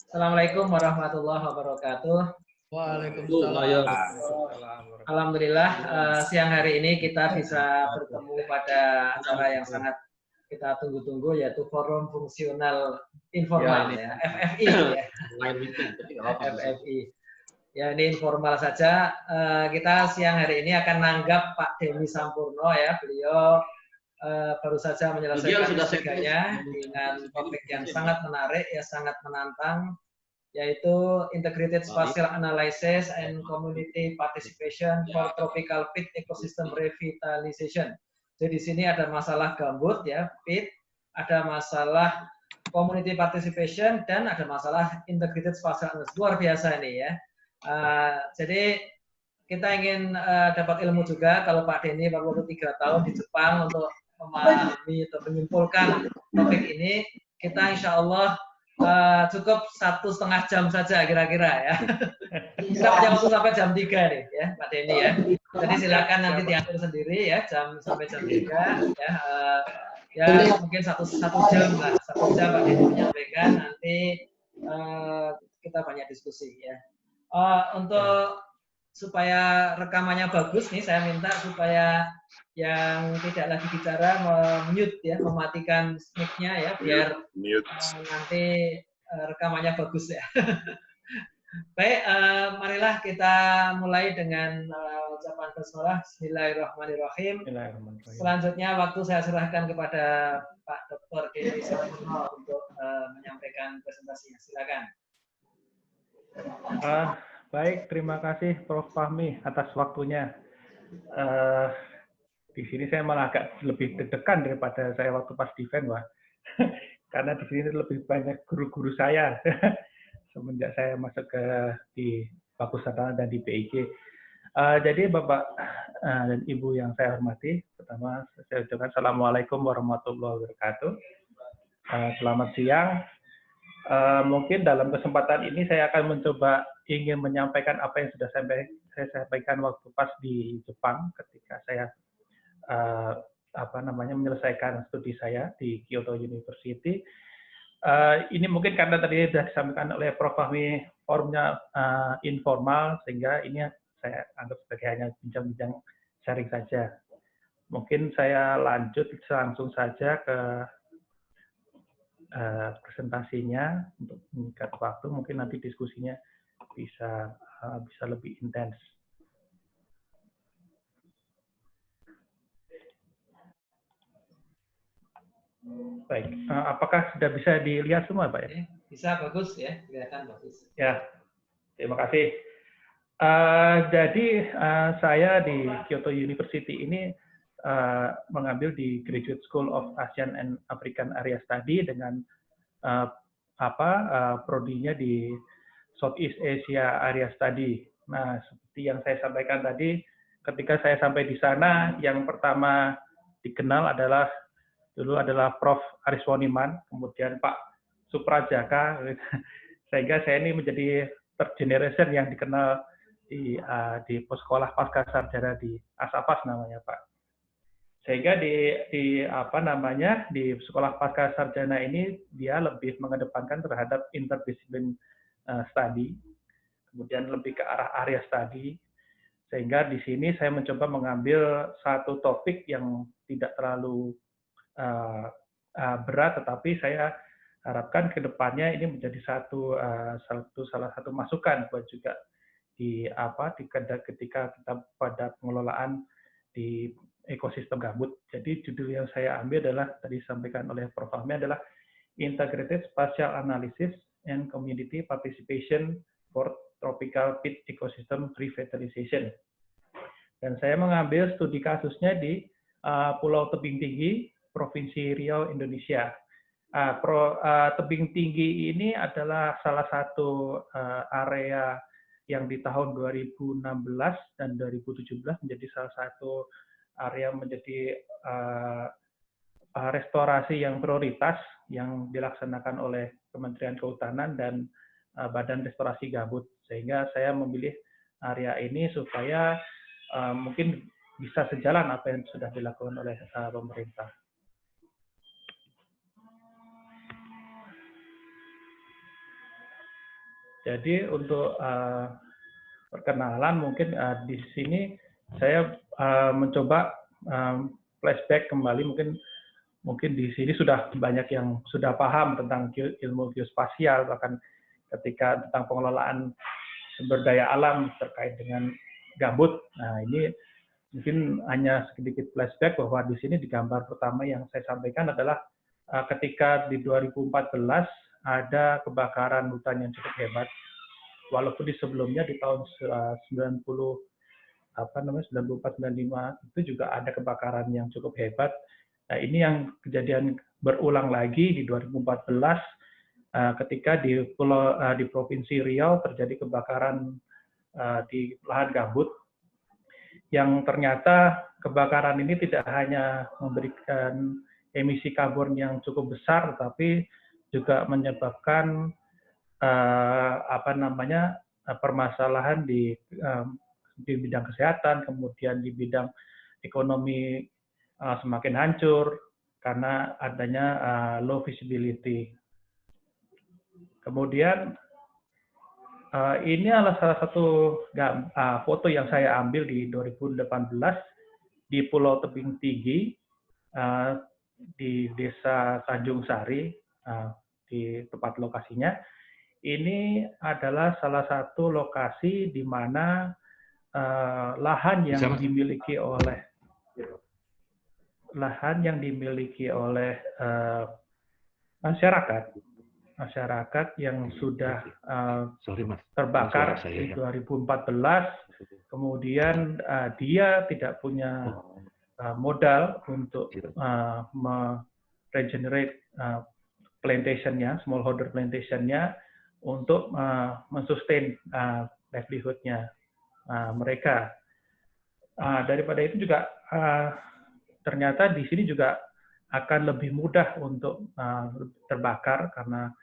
Assalamualaikum warahmatullahi wabarakatuh. Waalaikumsalam. Alhamdulillah siang hari ini kita bisa bertemu pada acara yang sangat kita tunggu-tunggu, yaitu Forum Fungsional Informal ya, FFI ya. FFI. Ya, ini informal saja. Kita siang hari ini akan nanggap Pak Denny Sampurno ya. Beliau baru saja menyelesaikan S3-nya dengan topik yang sangat menarik ya, sangat menantang, yaitu Integrated Spatial Analysis and Community Participation for Tropical Peat Ecosystem Revitalization. Jadi di sini ada masalah gambut ya, peat, ada masalah community participation, dan ada masalah integrated spatial analysis. Luar biasa ini ya. Jadi kita ingin dapat ilmu juga. Kalau Pak Denny baru 3 tahun di Jepang untuk memahami atau menyimpulkan topik ini, kita insya Allah cukup 1,5 jam saja kira-kira ya. Kita punya waktu sampai jam 3 nih ya Pak Denny ya. Jadi silakan nanti diatur sendiri ya, sampai jam 3 ya. Ya mungkin satu jam lah, 1 jam Pak Denny menyampaikan, nanti kita banyak diskusi ya. Untuk supaya rekamannya bagus nih, saya minta supaya yang tidak lagi bicara mute ya, mematikan mic-nya ya, biar nanti rekamannya bagus ya. Baik, marilah kita mulai dengan ucapan basmalah. Bismillahirrahmanirrahim. Selanjutnya waktu saya serahkan kepada Pak Dr. Denny Sampurno untuk menyampaikan presentasinya. Silakan. Baik, terima kasih Prof. Fahmi atas waktunya. Di sini saya malah agak lebih deg-degan daripada saya waktu pas defense, Wah. Karena di sini lebih banyak guru-guru saya semenjak saya masuk di Fakultas Sarjana dan di PIG. Jadi Bapak dan Ibu yang saya hormati, pertama saya ucapkan Assalamualaikum warahmatullahi wabarakatuh. Selamat siang. Mungkin dalam kesempatan ini saya akan mencoba ingin menyampaikan apa yang sudah saya sampaikan waktu pas di Jepang ketika saya menyelesaikan studi saya di Kyoto University. Ini mungkin karena tadi sudah disampaikan oleh Prof. Fahmi, forumnya informal, sehingga ini saya anggap sebagai hanya bincang-bincang sharing saja. Mungkin saya lanjut langsung saja ke presentasinya untuk mengikat waktu. Mungkin nanti diskusinya bisa lebih intens. Baik, apakah sudah bisa dilihat semua, Pak? Ya? Bisa, bagus ya, kelihatan bagus. Ya, terima kasih. Jadi saya di Kyoto University ini mengambil di Graduate School of Asian and African Area Study dengan prodinya di Southeast Asia Area Study. Nah, seperti yang saya sampaikan tadi, ketika saya sampai di sana, yang pertama dikenal dulu adalah Prof. Ariswaniman, kemudian Pak Suprajaka, sehingga saya ini menjadi third generation yang dikenal di sekolah pasca sarjana di Asafas namanya Pak. Sehingga di sekolah pasca sarjana ini dia lebih mengedepankan terhadap interdisiplin study, kemudian lebih ke arah area study. Sehingga di sini saya mencoba mengambil satu topik yang tidak terlalu berat, tetapi saya harapkan ke depannya ini menjadi salah satu masukan buat juga ketika kita pada pengelolaan di ekosistem gambut. Jadi judul yang saya ambil adalah tadi disampaikan oleh Prof. Fahmi adalah Integrated Spatial Analysis and Community Participation for Tropical Peat Ecosystem Revitalization. Dan saya mengambil studi kasusnya di Pulau Tebing Tinggi, Provinsi Riau, Indonesia. Tebing Tinggi ini adalah salah satu area yang di tahun 2016 dan 2017 menjadi salah satu area menjadi restorasi yang prioritas yang dilaksanakan oleh Kementerian Kehutanan dan Badan Restorasi Gambut. Sehingga saya memilih area ini supaya mungkin bisa sejalan apa yang sudah dilakukan oleh pemerintah. Jadi untuk perkenalan mungkin di sini saya mencoba flashback kembali, mungkin di sini sudah banyak yang sudah paham tentang ilmu geospasial, bahkan ketika tentang pengelolaan sumber daya alam terkait dengan gambut. Nah, ini mungkin hanya sedikit flashback bahwa di sini di gambar pertama yang saya sampaikan adalah ketika di 2014 ada kebakaran hutan yang cukup hebat. Walaupun di sebelumnya di tahun 94 95 itu juga ada kebakaran yang cukup hebat. Nah, ini yang kejadian berulang lagi di 2014 ketika di Provinsi Riau terjadi kebakaran di lahan gambut, yang ternyata kebakaran ini tidak hanya memberikan emisi karbon yang cukup besar, tetapi juga menyebabkan permasalahan di bidang kesehatan, kemudian di bidang ekonomi semakin hancur karena adanya low visibility. Kemudian ini adalah salah satu foto yang saya ambil di 2018 di Pulau Tebing Tinggi di Desa Tanjung Sari, di tempat lokasinya. Ini adalah salah satu lokasi di mana lahan yang dimiliki oleh masyarakat yang sudah terbakar di 2014, kemudian dia tidak punya modal untuk regenerate plantation-nya, smallholder plantation-nya, untuk mensustain livelihood-nya mereka. Daripada itu juga ternyata di sini juga akan lebih mudah untuk terbakar karena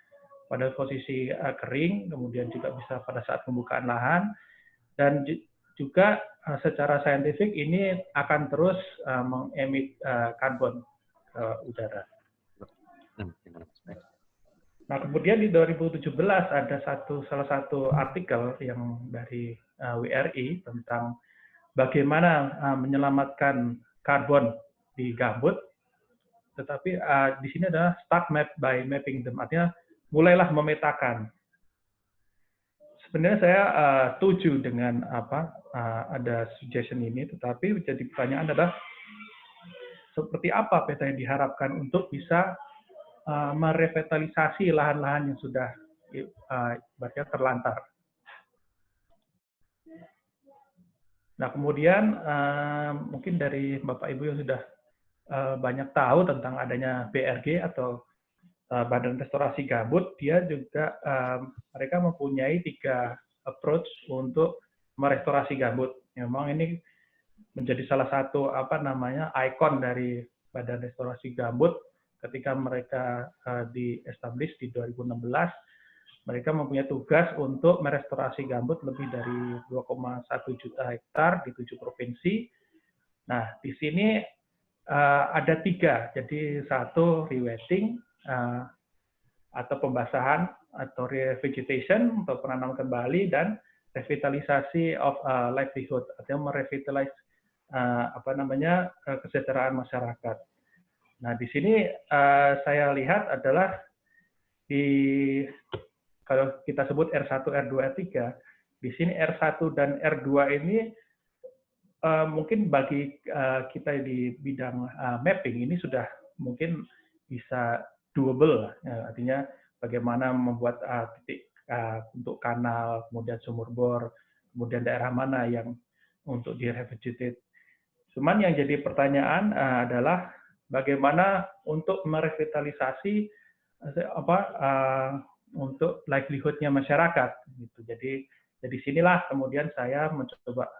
pada posisi kering, kemudian juga bisa pada saat pembukaan lahan, dan juga secara saintifik ini akan terus mengemit karbon ke udara. Nah, kemudian di 2017 ada salah satu artikel yang dari WRI tentang bagaimana menyelamatkan karbon di gambut. Tetapi di sini adalah start map by mapping them, artinya mulailah memetakan. Sebenarnya saya setuju dengan ada suggestion ini, tetapi jadi pertanyaan adalah seperti apa peta yang diharapkan untuk bisa merevitalisasi lahan-lahan yang sudah terlantar. Nah, kemudian mungkin dari Bapak Ibu yang sudah banyak tahu tentang adanya BRG atau Badan Restorasi Gambut, dia juga mereka mempunyai 3 approach untuk merestorasi gambut. Memang ini menjadi salah satu ikon dari Badan Restorasi Gambut ketika mereka di-establish di 2016. Mereka mempunyai tugas untuk merestorasi gambut lebih dari 2,1 juta hektar di 7 provinsi. Nah, di sini ada 3, jadi 1 rewetting atau pembasahan atau revegetation atau penanaman kembali, dan revitalisasi of livelihood, artinya merevitalize kesejahteraan masyarakat. Nah, di sini saya lihat adalah kalau kita sebut R1, R2, R3, di sini R1 dan R2 ini mungkin bagi kita di bidang mapping ini sudah mungkin bisa doable, artinya bagaimana membuat titik untuk kanal, kemudian sumur bor, kemudian daerah mana yang untuk direvegetate. Cuman yang jadi pertanyaan adalah bagaimana untuk merevitalisasi untuk livelihood-nya masyarakat. Gitu. Jadi sinilah kemudian saya mencoba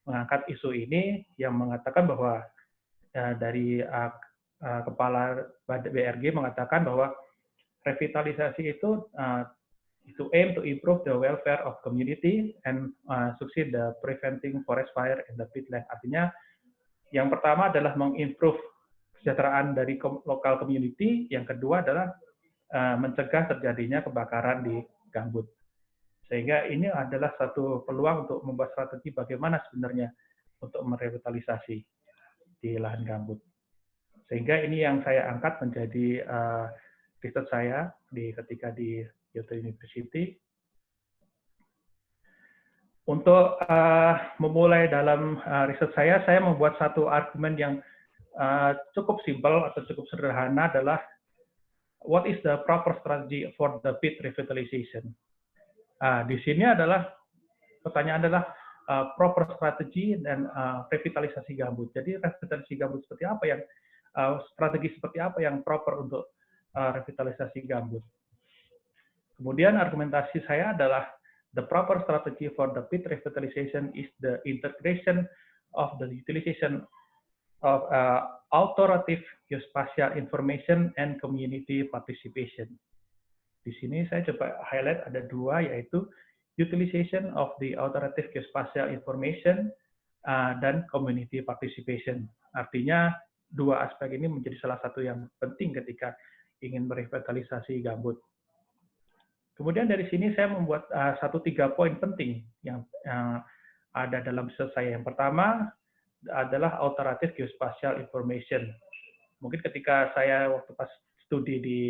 mengangkat isu ini yang mengatakan bahwa dari kepala BRG mengatakan bahwa revitalisasi itu to aim to improve the welfare of community and succeed the preventing forest fire in the peatland. Artinya yang pertama adalah mengimprove kesejahteraan dari lokal community, yang kedua adalah mencegah terjadinya kebakaran di gambut. Sehingga ini adalah satu peluang untuk membuat strategi bagaimana sebenarnya untuk merevitalisasi di lahan gambut. Sehingga ini yang saya angkat menjadi riset saya ketika di Kyoto University. Untuk memulai dalam riset saya membuat satu argumen yang cukup simpel atau cukup sederhana adalah what is the proper strategy for the pit revitalization. Di sini adalah pertanyaan adalah proper strategy dan revitalisasi gambut. Jadi revitalisasi gambut seperti apa yang strategi seperti apa yang proper untuk revitalisasi gambut. Kemudian argumentasi saya adalah the proper strategy for the pit revitalization is the integration of the utilization of authoritative geospatial information and community participation. Di sini saya coba highlight ada dua, yaitu utilization of the authoritative geospatial information dan community participation. Artinya dua aspek ini menjadi salah satu yang penting ketika ingin merevitalisasi gambut. Kemudian dari sini saya membuat 3 poin penting yang ada dalam riset saya. Yang pertama adalah authoritative geospatial information. Mungkin ketika saya waktu pas studi di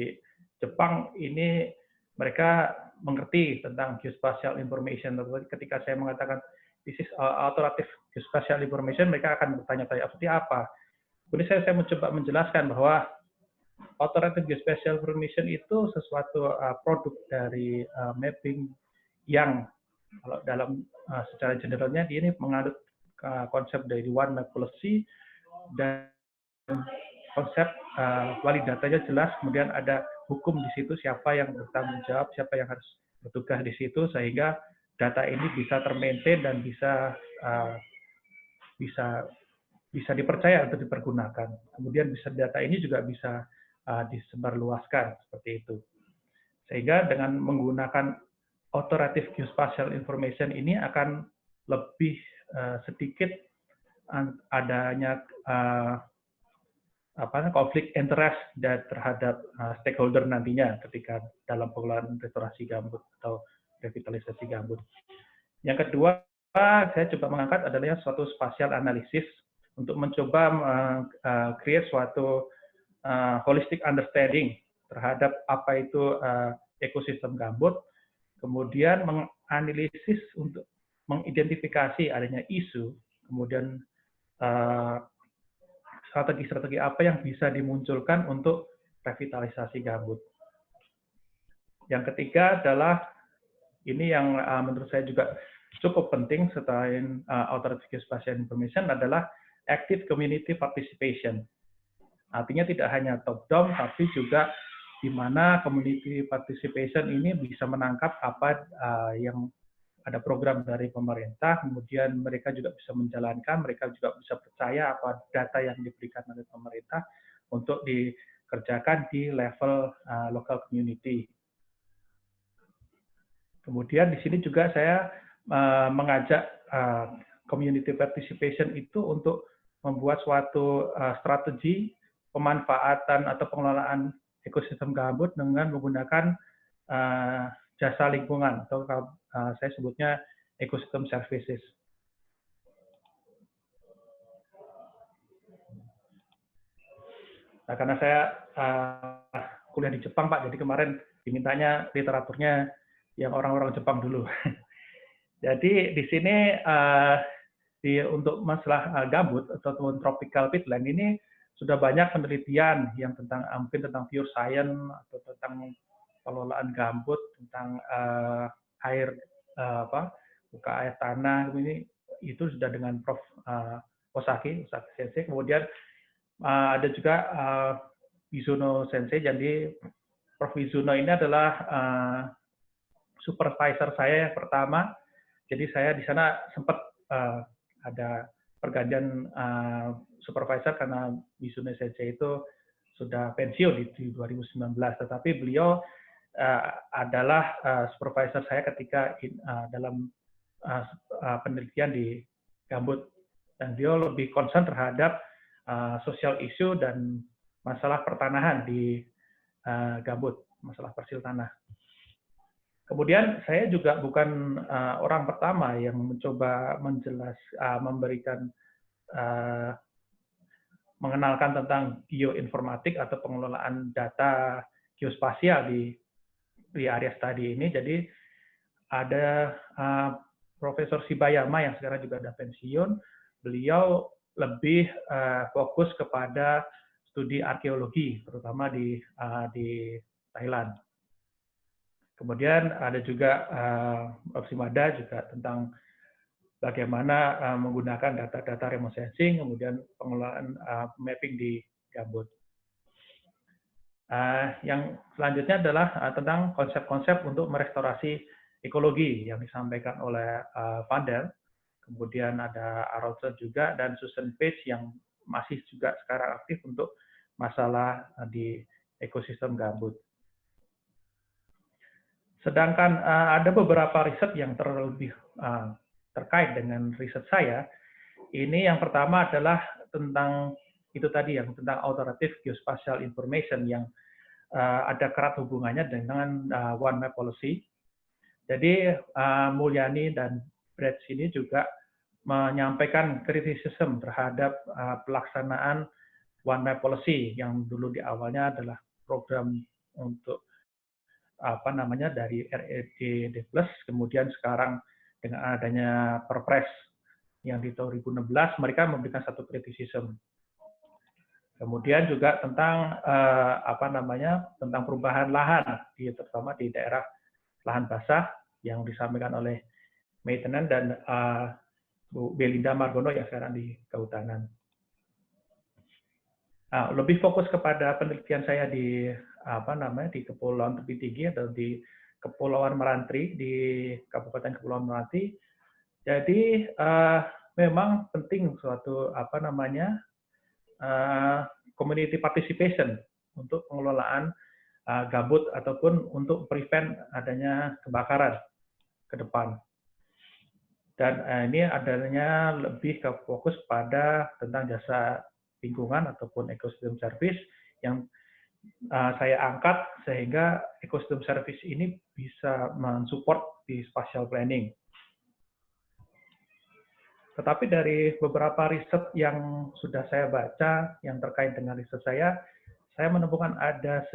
Jepang ini mereka mengerti tentang geospatial information. Ketika saya mengatakan this is authoritative geospatial information, mereka akan bertanya-tanya seperti apa. Kemudian saya mencoba menjelaskan bahwa authoritative geospatial information itu sesuatu produk dari mapping yang kalau dalam secara generalnya dia ini menganut konsep dari one map policy dan konsep wali datanya jelas, kemudian ada hukum di situ siapa yang bertanggung jawab, siapa yang harus bertugas di situ, sehingga data ini bisa termaintain dan bisa dipercaya untuk dipergunakan. Kemudian data ini juga bisa disebarluaskan seperti itu. Sehingga dengan menggunakan authoritative geospatial information ini akan lebih sedikit adanya konflik interest terhadap stakeholder nantinya ketika dalam pengelolaan restorasi gambut atau revitalisasi gambut. Yang kedua, saya coba mengangkat adalah suatu spatial analysis untuk mencoba create suatu holistic understanding terhadap apa itu ekosistem gambut, kemudian menganalisis untuk mengidentifikasi adanya isu, kemudian strategi-strategi apa yang bisa dimunculkan untuk revitalisasi gambut. Yang ketiga adalah ini yang menurut saya juga cukup penting selain authoritative geospatial information adalah active community participation. Artinya tidak hanya top down, tapi juga di mana community participation ini bisa menangkap apa yang ada program dari pemerintah, kemudian mereka juga bisa menjalankan, mereka juga bisa percaya apa data yang diberikan oleh pemerintah untuk dikerjakan di level local community. Kemudian di sini juga saya mengajak community participation itu untuk membuat suatu strategi pemanfaatan atau pengelolaan ekosistem gambut dengan menggunakan jasa lingkungan atau saya sebutnya ecosystem services. Nah, karena saya kuliah di Jepang, Pak, jadi kemarin dimintanya literaturnya yang orang-orang Jepang dulu. Jadi di sini untuk masalah gambut atau tropical peatland ini sudah banyak penelitian yang mungkin tentang pure science atau tentang pengelolaan gambut, tentang air muka air tanah ini itu sudah dengan Prof. Osaki Sensei. Kemudian ada juga Mizuno Sensei. Jadi Prof. Mizuno ini adalah supervisor saya yang pertama. Jadi saya di sana sempat ada pergantian supervisor karena Mizuno Sensei itu sudah pensiun di 2019, tetapi beliau adalah supervisor saya ketika dalam penelitian di gambut, dan beliau lebih concern terhadap social issue dan masalah pertanahan di gambut, masalah persil tanah. Kemudian saya juga bukan orang pertama yang mencoba memberikan mengenalkan tentang geoinformatik atau pengelolaan data geospasial di area study ini. Jadi ada Profesor Shibayama yang sekarang juga ada pensiun. Beliau lebih fokus kepada studi arkeologi, terutama di Thailand. Kemudian ada juga Prof. Simada juga tentang bagaimana menggunakan data-data remote sensing, kemudian pengelolaan mapping di gambut. Yang selanjutnya adalah tentang konsep-konsep untuk merestorasi ekologi yang disampaikan oleh Vandel. Kemudian ada Aronson juga dan Susan Page yang masih juga sekarang aktif untuk masalah di ekosistem gambut. Sedangkan ada beberapa riset yang terlebih terkait dengan riset saya. Ini yang pertama adalah tentang itu tadi yang tentang alternative geospatial information yang ada erat hubungannya dengan One Map Policy. Jadi Mulyani dan Brad sini juga menyampaikan kritisisme terhadap pelaksanaan One Map Policy yang dulu di awalnya adalah program untuk dari RED+, kemudian sekarang dengan adanya Perpres yang di tahun 2016 mereka memberikan satu kritisisme. Kemudian juga tentang tentang perubahan lahan terutama di daerah lahan basah yang disampaikan oleh Maintenance dan Bu Belinda Margono yang sekarang di Kehutanan. Lebih fokus kepada penelitian saya di di Kepulauan Tepi Tinggi atau di Kepulauan Meranti di Kabupaten Kepulauan Meranti. Jadi memang penting suatu community participation untuk pengelolaan gambut ataupun untuk prevent adanya kebakaran ke depan. Dan ini adanya lebih ke fokus pada tentang jasa lingkungan ataupun ecosystem service yang saya angkat sehingga ecosystem service ini bisa mensupport di spatial planning. Tetapi dari beberapa riset yang sudah saya baca yang terkait dengan riset saya menemukan ada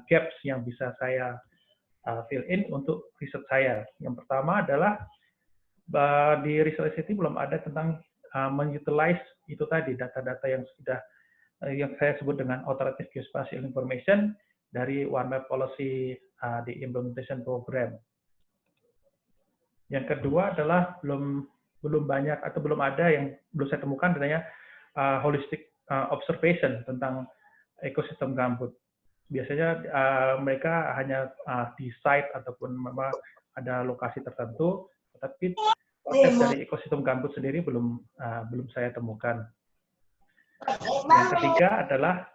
gaps yang bisa saya fill in untuk riset saya. Yang pertama adalah di riset ini belum ada tentang mengutilize itu tadi data-data yang sudah yang saya sebut dengan alternative geospatial information dari One Map Policy di implementation program. Yang kedua adalah belum banyak atau belum ada yang belum saya temukan adanya holistic observation tentang ekosistem gambut. Biasanya mereka hanya di site ataupun memang ada lokasi tertentu, tetapi proses dari ekosistem gambut sendiri belum saya temukan. Yang ketiga adalah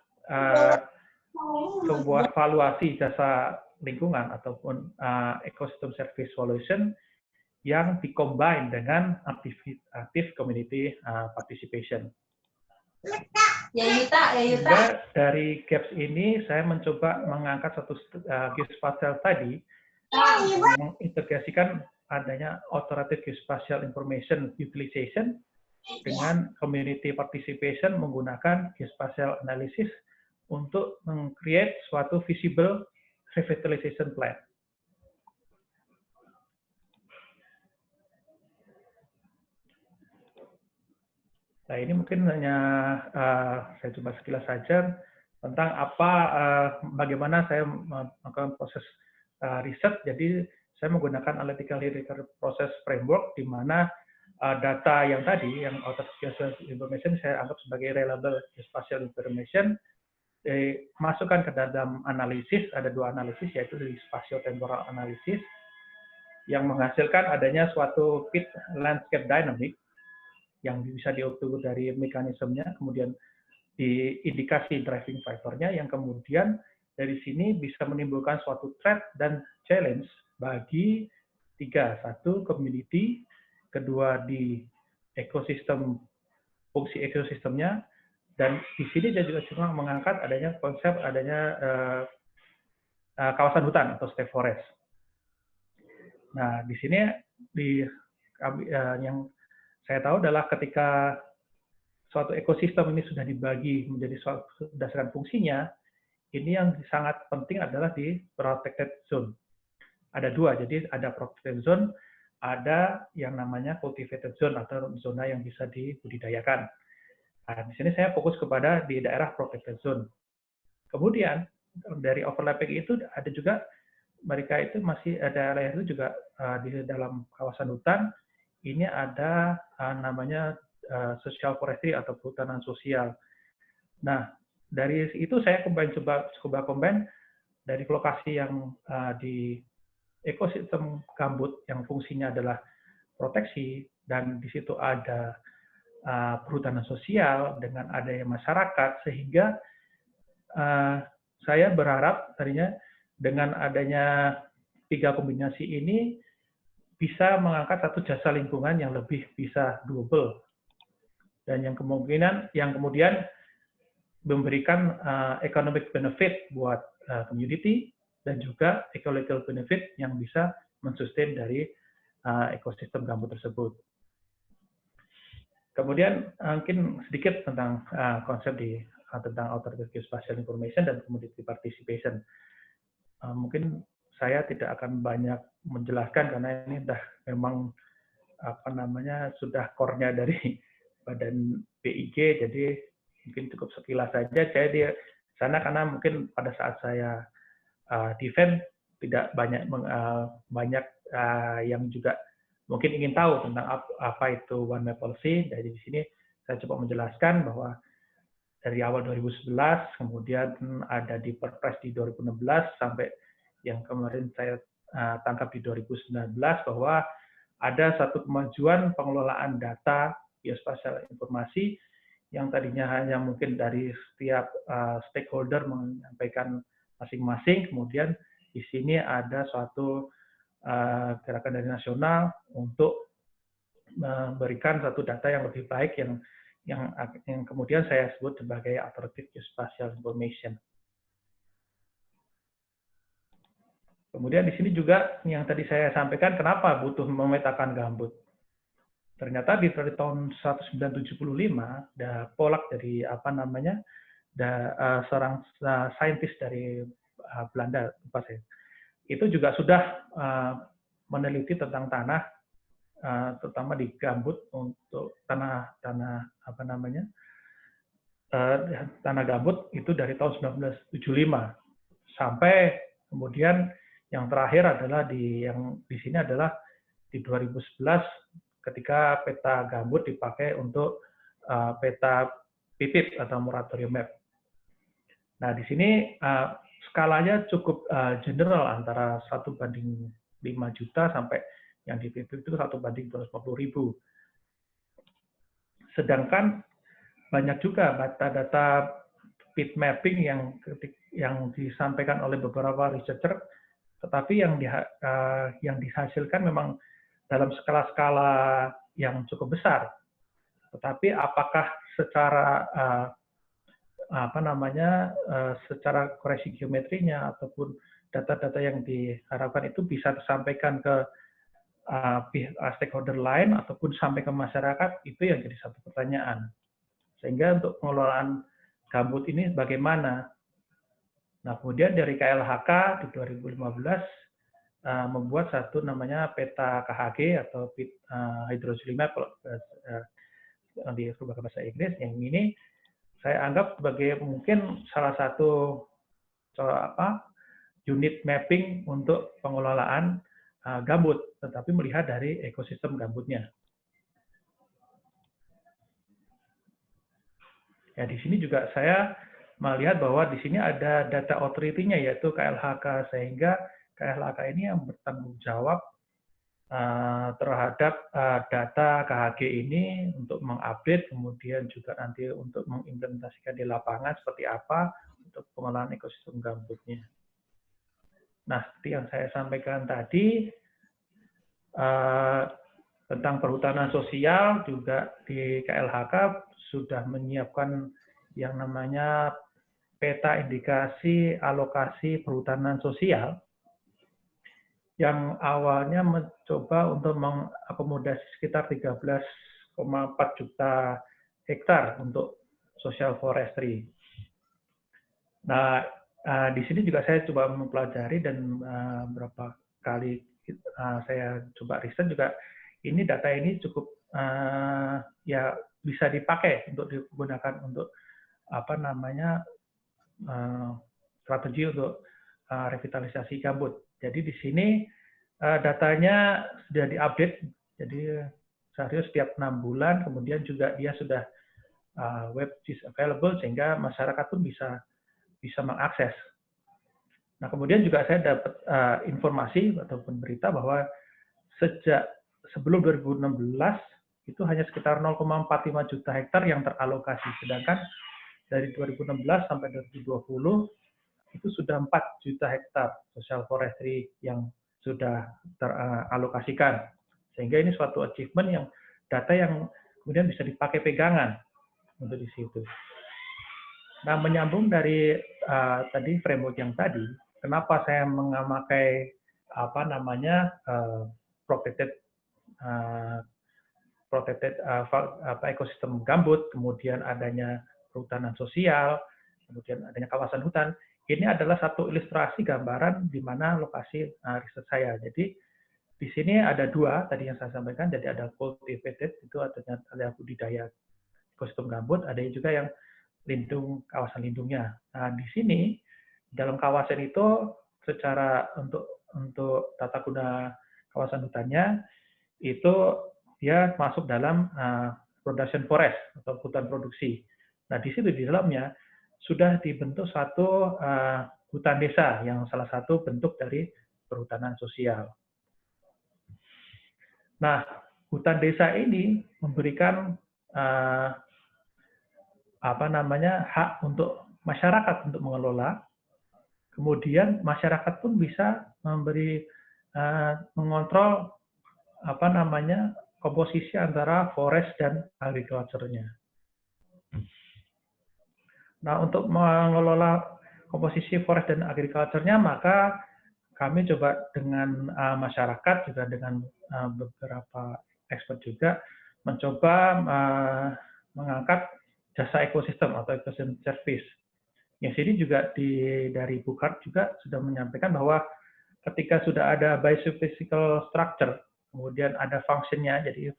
sebuah valuasi jasa lingkungan ataupun ecosystem service solution yang dikombine dengan active community participation. Sehingga dari gaps ini saya mencoba mengangkat satu geospatial tadi mengintegrasikan adanya alternative geospatial information utilization dengan community participation menggunakan geospatial analysis untuk meng-create suatu visible revitalization plan. Nah, ini mungkin hanya saya coba sekilas saja tentang bagaimana saya melakukan proses riset. Jadi saya menggunakan analytical process framework di mana data yang tadi, yang alternative geospatial information saya anggap sebagai reliable geospatial information, masukkan ke dalam analisis. Ada dua analisis, yaitu di spatio-temporal analysis yang menghasilkan adanya suatu pit landscape dynamic yang bisa diukur dari mekanismenya, kemudian di indikasi driving factor-nya, yang kemudian dari sini bisa menimbulkan suatu threat dan challenge bagi tiga. Satu, community. Kedua, di ekosistem, fungsi ekosistemnya. Dan di sini dia juga cuma mengangkat adanya konsep adanya kawasan hutan atau state forest. Nah, di sini yang saya tahu adalah ketika suatu ekosistem ini sudah dibagi menjadi berdasarkan fungsinya, ini yang sangat penting adalah di protected zone. Ada dua, jadi ada protected zone, ada yang namanya cultivated zone atau zona yang bisa dibudidayakan. Nah, di sini saya fokus kepada di daerah protected zone. Kemudian dari overlapping itu ada juga mereka itu masih ada daerah itu juga di dalam kawasan hutan ini ada namanya social forestry atau perhutanan sosial. Nah, dari itu saya coba combine dari lokasi yang di ekosistem gambut yang fungsinya adalah proteksi dan di situ ada perhutanan sosial dengan adanya masyarakat sehingga saya berharap tadinya dengan adanya 3 kombinasi ini bisa mengangkat satu jasa lingkungan yang lebih bisa doable dan yang kemudian memberikan economic benefit buat community dan juga ecological benefit yang bisa mensustain dari ekosistem gambut tersebut. Kemudian mungkin sedikit tentang konsep tentang alternative geospatial information dan community participation. Mungkin saya tidak akan banyak menjelaskan karena ini memang sudah core-nya dari Badan BIG, jadi mungkin cukup sekilas saja. Saya di sana karena mungkin pada saat saya defend tidak banyak yang juga mungkin ingin tahu tentang apa itu One Map Policy. Dari di sini saya coba menjelaskan bahwa dari awal 2011, kemudian ada di Perpres di 2016 sampai yang kemarin saya tangkap di 2019 bahwa ada satu kemajuan pengelolaan data geospasial informasi yang tadinya hanya mungkin dari setiap stakeholder menyampaikan masing-masing, kemudian di sini ada suatu gerakan dari nasional untuk memberikan satu data yang lebih baik yang kemudian saya sebut sebagai alternative geospatial information. Kemudian di sini juga yang tadi saya sampaikan kenapa butuh memetakan gambut. Ternyata di tahun 1975 ada Polak dari seorang saintis dari Belanda, itu juga sudah meneliti tentang tanah, terutama di gambut untuk tanah gambut itu dari tahun 1975 sampai kemudian yang terakhir adalah di sini adalah di 2011 ketika peta gambut dipakai untuk peta PIPIP atau moratorium map. Nah, di sini skalanya cukup general antara 1:5 juta sampai yang di PIPIP itu 1:250.000. Sedangkan banyak juga data-data pit mapping yang disampaikan oleh beberapa researcher, tetapi yang dihasilkan memang dalam skala-skala yang cukup besar. Tetapi apakah secara secara koreksi geometrinya ataupun data-data yang diharapkan itu bisa tersampaikan ke stakeholder lain ataupun sampai ke masyarakat, itu yang jadi satu pertanyaan. Sehingga untuk pengelolaan gambut ini bagaimana? Nah, kemudian dari KLHK di 2015 membuat satu namanya peta KHG atau hydrology map di bahasa Inggris. Yang ini saya anggap sebagai mungkin salah satu unit mapping untuk pengelolaan gambut, tetapi melihat dari ekosistem gambutnya. Ya, di sini juga saya melihat bahwa di sini ada data authority-nya yaitu KLHK, sehingga KLHK ini yang bertanggung jawab terhadap data KHG ini untuk mengupdate, kemudian juga nanti untuk mengimplementasikan di lapangan seperti apa untuk pengelolaan ekosistem gambutnya. Nah, seperti yang saya sampaikan tadi, tentang perhutanan sosial juga di KLHK sudah menyiapkan yang namanya peta indikasi alokasi perhutanan sosial yang awalnya mencoba untuk mengakomodasi sekitar 13,4 juta hektar untuk social forestry. Nah, di sini juga saya coba mempelajari dan beberapa kali saya coba riset juga, ini data ini cukup ya bisa dipakai untuk digunakan untuk apa namanya strategi untuk revitalisasi gambut. Jadi di sini datanya sudah diupdate, jadi seharusnya setiap 6 bulan, kemudian juga dia sudah web is available sehingga masyarakat pun bisa mengakses. Nah, kemudian juga saya dapat informasi ataupun berita bahwa sejak sebelum 2016 itu hanya sekitar 0,45 juta hektar yang teralokasi, sedangkan dari 2016 sampai 2020 itu sudah 4 juta hektar social forestry yang sudah teralokasikan. Sehingga ini suatu achievement yang data yang kemudian bisa dipakai pegangan untuk di situ. Nah, menyambung dari tadi framework yang tadi, kenapa saya memakai apa namanya protected ekosistem gambut, kemudian adanya perhutanan sosial, kemudian adanya kawasan hutan. Ini adalah satu ilustrasi gambaran di mana lokasi riset saya. Jadi di sini ada dua tadi yang saya sampaikan. Jadi ada cultivated, itu ada budidaya ekosistem gambut, ada juga yang kawasan lindungnya. Nah, di sini dalam kawasan itu secara untuk tata guna kawasan hutannya itu dia masuk dalam production forest atau hutan produksi. Nah, di situ di dalamnya sudah dibentuk satu hutan desa yang salah satu bentuk dari perhutanan sosial. Nah, hutan desa ini memberikan hak untuk masyarakat untuk mengelola. Kemudian masyarakat pun bisa mengontrol komposisi antara forest dan agriculture-nya. Nah, untuk mengelola komposisi forest dan agriculture-nya, maka kami coba dengan masyarakat, juga dengan beberapa expert juga, mencoba mengangkat jasa ekosistem atau ecosystem service. Yang ini juga dari Buchart juga sudah menyampaikan bahwa ketika sudah ada biophysical structure, kemudian ada fungsinya, jadi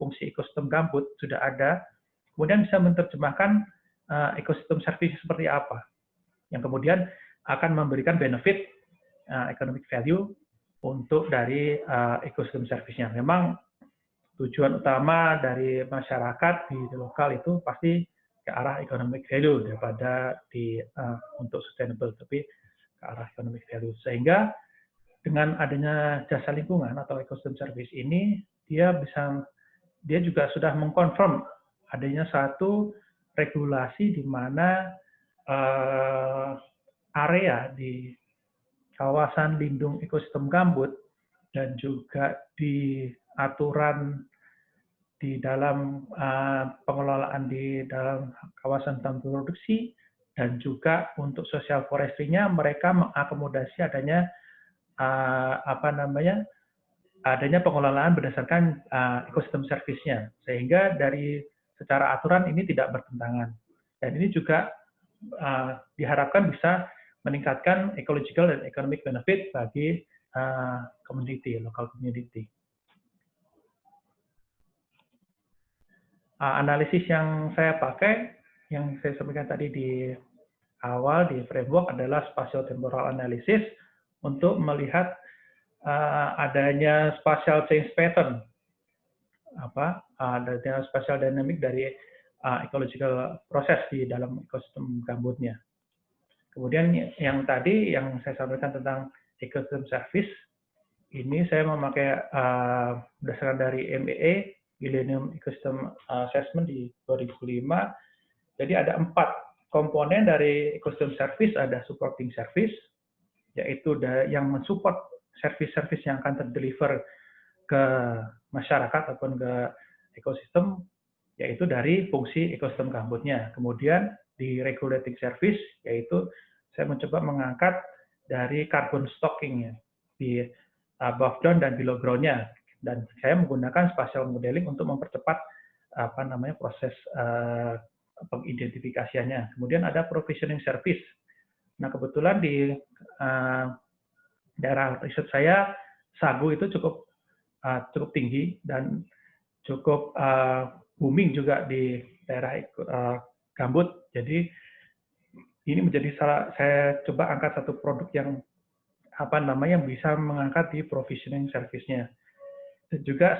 fungsi ekosistem gambut sudah ada, kemudian bisa menerjemahkan ekosistem service seperti apa, yang kemudian akan memberikan benefit economic value untuk dari ekosistem service-nya. Memang tujuan utama dari masyarakat di lokal itu pasti ke arah economic value daripada untuk sustainable, tapi ke arah economic value. Sehingga dengan adanya jasa lingkungan atau ecosystem service ini, dia juga sudah mengkonfirm adanya satu regulasi di mana area di kawasan lindung ekosistem gambut dan juga di aturan di dalam pengelolaan di dalam kawasan hutan produksi dan juga untuk social forestry-nya mereka mengakomodasi adanya adanya pengelolaan berdasarkan ekosistem service-nya, sehingga dari secara aturan ini tidak bertentangan. Dan ini juga diharapkan bisa meningkatkan ecological dan economic benefit bagi community, local community. Analisis yang saya pakai, yang saya sampaikan tadi di awal di framework adalah spatial temporal analysis untuk melihat adanya spatial change pattern, adanya spatial dynamic dari ecological proses di dalam ekosistem gambutnya. Kemudian yang tadi yang saya sampaikan tentang ecosystem service, ini saya memakai berdasarkan dari MEA, Millennium Ecosystem Assessment di 2005. Jadi ada 4 komponen dari ecosystem service, ada supporting service, yaitu yang mensupport service-service yang akan terdeliver ke masyarakat ataupun ke ekosistem, yaitu dari fungsi ekosistem gambutnya. Kemudian di regulating service, yaitu saya mencoba mengangkat dari carbon stocking-nya. di above ground dan below ground-nya. Dan saya menggunakan spatial modeling untuk mempercepat proses pengidentifikasiannya. Kemudian ada provisioning service. Nah, kebetulan di daerah riset saya sagu itu cukup tinggi dan cukup booming juga di daerah gambut. Jadi ini menjadi saya coba angkat satu produk yang bisa mengangkat di provisioning service-nya. Dan juga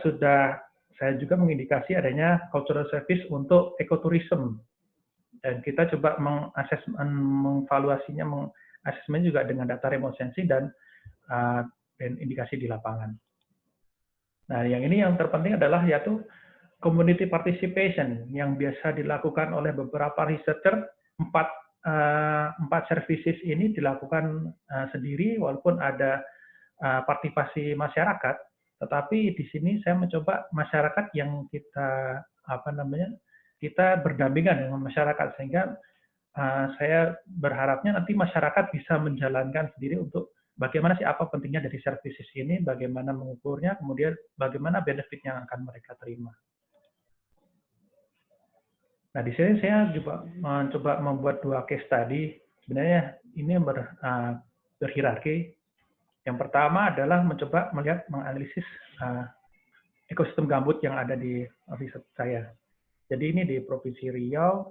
saya juga mengindikasi adanya cultural service untuk ekoturism. Dan kita coba mengevaluasinya, mengasesmen juga dengan data remote sensing dan indikasi di lapangan. Nah, yang terpenting adalah yaitu community participation yang biasa dilakukan oleh beberapa researcher. 4 services ini dilakukan sendiri walaupun ada partisipasi masyarakat, tetapi di sini saya mencoba masyarakat yang kita kita berdampingan dengan masyarakat, sehingga saya berharapnya nanti masyarakat bisa menjalankan sendiri untuk bagaimana sih apa pentingnya dari services ini, bagaimana mengukurnya, kemudian bagaimana benefit yang akan mereka terima. Nah, di sini saya juga mencoba membuat 2 case study. Sebenarnya ini berhierarki. Yang pertama adalah mencoba menganalisis ekosistem gambut yang ada di riset saya. Jadi ini di Provinsi Riau,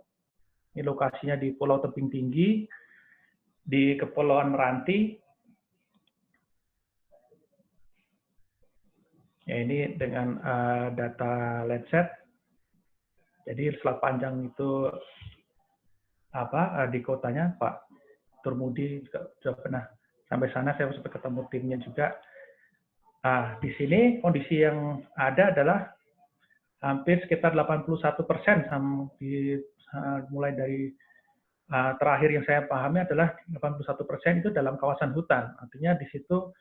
ini lokasinya di Pulau Tebing Tinggi, di Kepulauan Meranti. Ya, ini dengan data Landsat. Jadi selat panjang itu di kotanya, Pak Turmudi sudah pernah sampai sana, saya sempat ketemu timnya juga. Di sini kondisi yang ada adalah hampir sekitar 81%, mulai dari terakhir yang saya pahami adalah 81% itu dalam kawasan hutan. Artinya di situ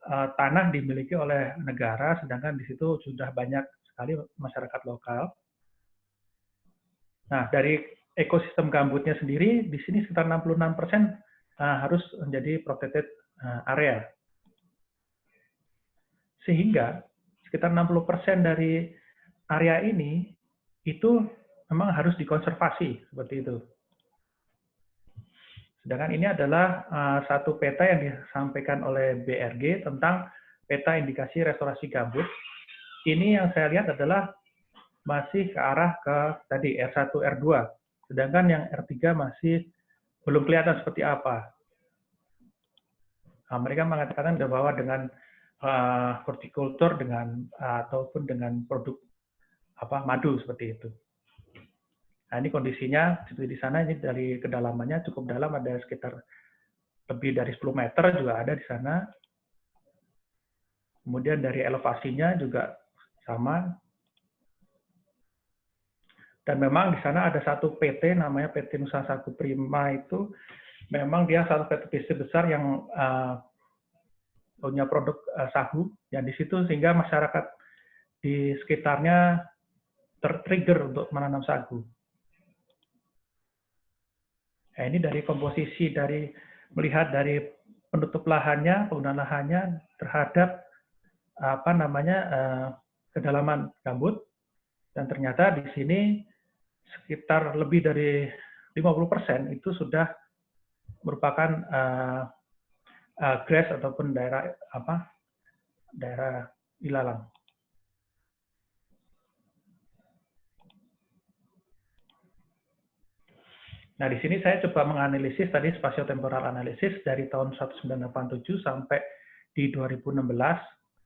tanah dimiliki oleh negara, sedangkan di situ sudah banyak sekali masyarakat lokal. Nah, dari ekosistem gambutnya sendiri, di sini sekitar 66% harus menjadi protected area. Sehingga sekitar 60% dari area ini itu memang harus dikonservasi, seperti itu. Sedangkan ini adalah satu peta yang disampaikan oleh BRG tentang peta indikasi restorasi gambut. Ini yang saya lihat adalah masih ke arah ke tadi R1, R2. Sedangkan yang R3 masih belum kelihatan seperti apa. Nah, mereka mengatakan bahwa dengan hortikultur ataupun dengan produk madu seperti itu. Nah, ini kondisinya seperti di sana, ini dari kedalamannya cukup dalam, ada sekitar lebih dari 10 meter juga ada di sana. Kemudian dari elevasinya juga sama. Dan memang di sana ada satu PT namanya PT Nusa Sagu Prima, itu memang dia satu PT besar yang punya produk sagu yang di situ, sehingga masyarakat di sekitarnya tertrigger untuk menanam sagu. Nah, ini dari komposisi, melihat dari penutup lahannya, penggunaan lahannya terhadap kedalaman gambut, dan ternyata di sini sekitar lebih dari 50% itu sudah merupakan grass ataupun daerah ilalang. Nah, di sini saya coba menganalisis tadi spatiotemporal analysis dari tahun 1987 sampai di 2016,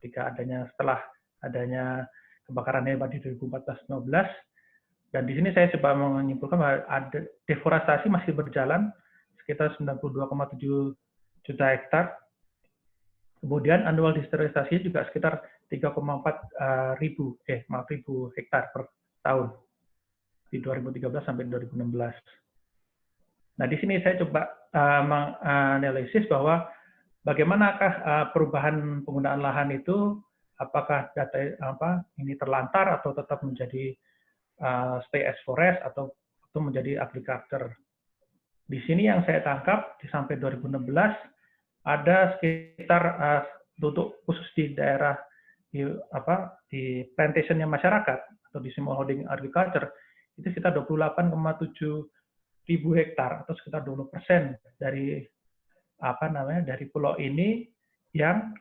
setelah adanya kebakaran hebat di 2014-15. Dan di sini saya coba menyimpulkan bahwa ada deforestasi masih berjalan sekitar 92,7 juta hektar. Kemudian annual deforestasi juga sekitar 3,4 ribu hektar per tahun di 2013 sampai 2016. Nah, di sini saya coba menganalisis bahwa bagaimanakah perubahan penggunaan lahan itu, apakah data ini terlantar atau tetap menjadi stay as forest atau menjadi agriculture. Di sini yang saya tangkap sampai 2016 ada sekitar untuk khusus di daerah di plantationnya masyarakat atau di smallholding agriculture itu sekitar 28,7 ribu hektar atau sekitar 20% dari dari pulau ini yang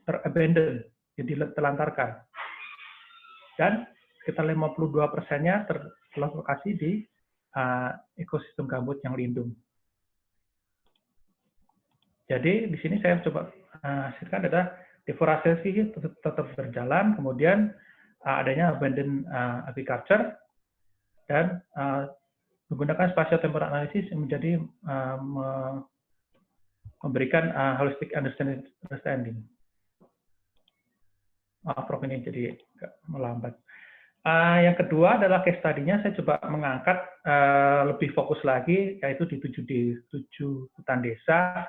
terabandon, jadi terlantarkan, dan sekitar 52%-nya terlokasi di ekosistem gambut yang lindung. Jadi di sini saya coba hasilkan adalah deforestasi tetap berjalan, kemudian adanya abandoned agriculture, dan menggunakan spatial temporal analysis menjadi memberikan holistic understanding. Prof ini jadi melambat. Yang kedua adalah case study-nya saya coba mengangkat lebih fokus lagi, yaitu di 7 hutan desa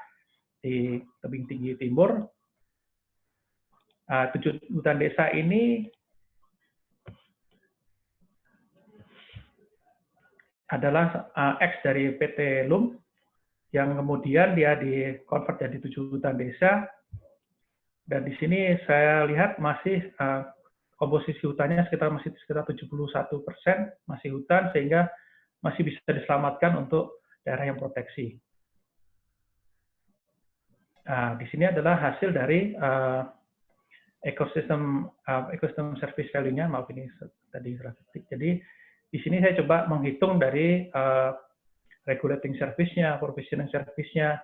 di tebing tinggi timur. 7 hutan desa ini adalah X dari PT LUM, yang kemudian dia di-convert jadi 7 hutan desa. Dan di sini saya lihat masih komposisi hutannya masih sekitar 71% masih hutan, sehingga masih bisa diselamatkan untuk daerah yang proteksi. Di sini adalah hasil dari ecosystem service value-nya, maaf ini tadi grafik. Jadi di sini saya coba menghitung dari regulating service-nya, provisioning service-nya,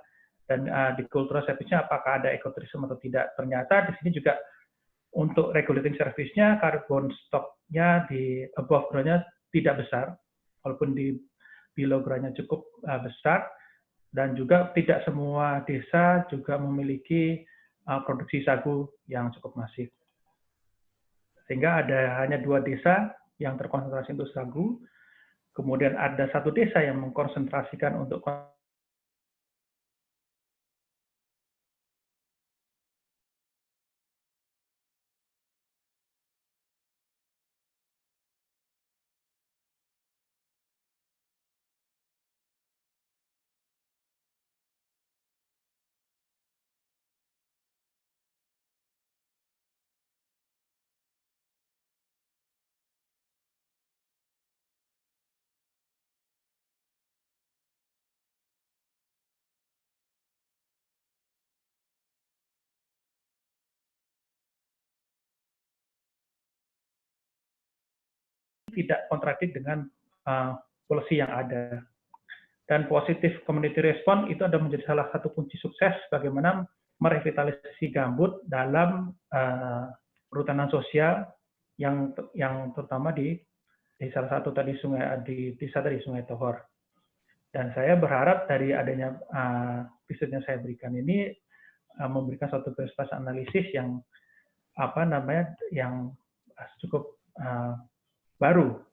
dan di cultural service-nya apakah ada ecotourism atau tidak. Ternyata di sini juga untuk regulating service-nya carbon stock-nya di above ground-nya tidak besar, walaupun di below ground-nya cukup besar. Dan juga tidak semua desa juga memiliki produksi sagu yang cukup masif. Sehingga ada hanya 2 desa yang terkonsentrasi untuk sagu, kemudian ada 1 desa yang mengkonsentrasikan untuk tidak kontradik dengan policy yang ada. Dan positif community response itu ada menjadi salah satu kunci sukses bagaimana merevitalisasi gambut dalam perhutanan sosial yang terutama di salah satu tadi di desa tadi Sungai Tohor. Dan saya berharap dari adanya riset yang saya berikan ini memberikan suatu perspektif analisis yang yang cukup baru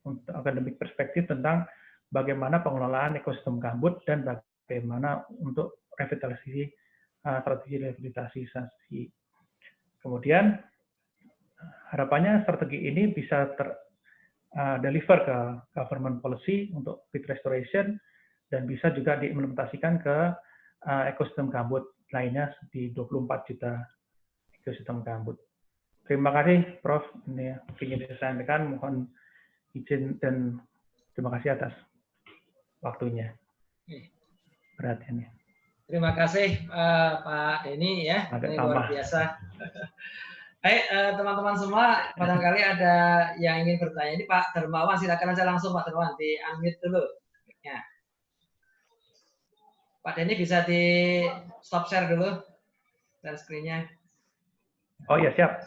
untuk akademik perspektif tentang bagaimana pengelolaan ekosistem gambut dan bagaimana untuk revitalisasi, strategi revitalisasi. Kemudian harapannya strategi ini bisa deliver ke government policy untuk peat restoration dan bisa juga diimplementasikan ke ekosistem gambut lainnya di 24 juta ekosistem gambut. Terima kasih, Prof. Ini ingin disampaikan. Mohon izin dan terima kasih atas waktunya, perhatiannya. Terima kasih Pak Denny ya, ini luar biasa. Baik teman-teman semua, barangkali ada yang ingin bertanya. Ini Pak Dermawan, silakan aja langsung Pak Dermawan, di unmute dulu. Ya. Pak Denny bisa di stop share dulu dan screen-nya. Oh ya, siap.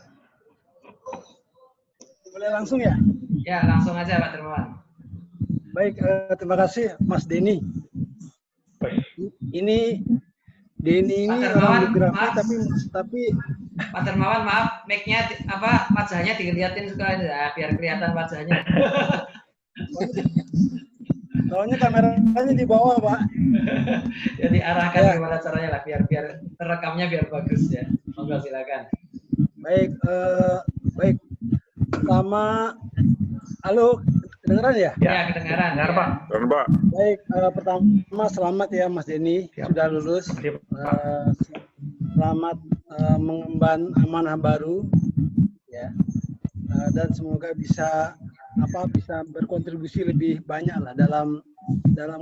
Boleh langsung ya? Ya, langsung aja Pak Dermawan. Baik, terima kasih Mas Denny. Ini Denny ini orang geografi tapi Pak Dermawan, maaf, mic-nya wajahnya dilihatin sekali ya, biar kelihatan wajahnya. Soalnya kameranya di bawah, Pak. Jadi arahkan ya. Gimana caranya lah biar terekamnya biar bagus ya. Monggo silakan. Baik, baik. Pertama, halo, Kedengeran ya? Ya, kedengaran. Dengar, Pak. Pak. Baik, pertama selamat ya Mas Denny, sudah lulus. Selamat mengemban amanah baru, ya. Dan semoga bisa berkontribusi lebih banyak lah dalam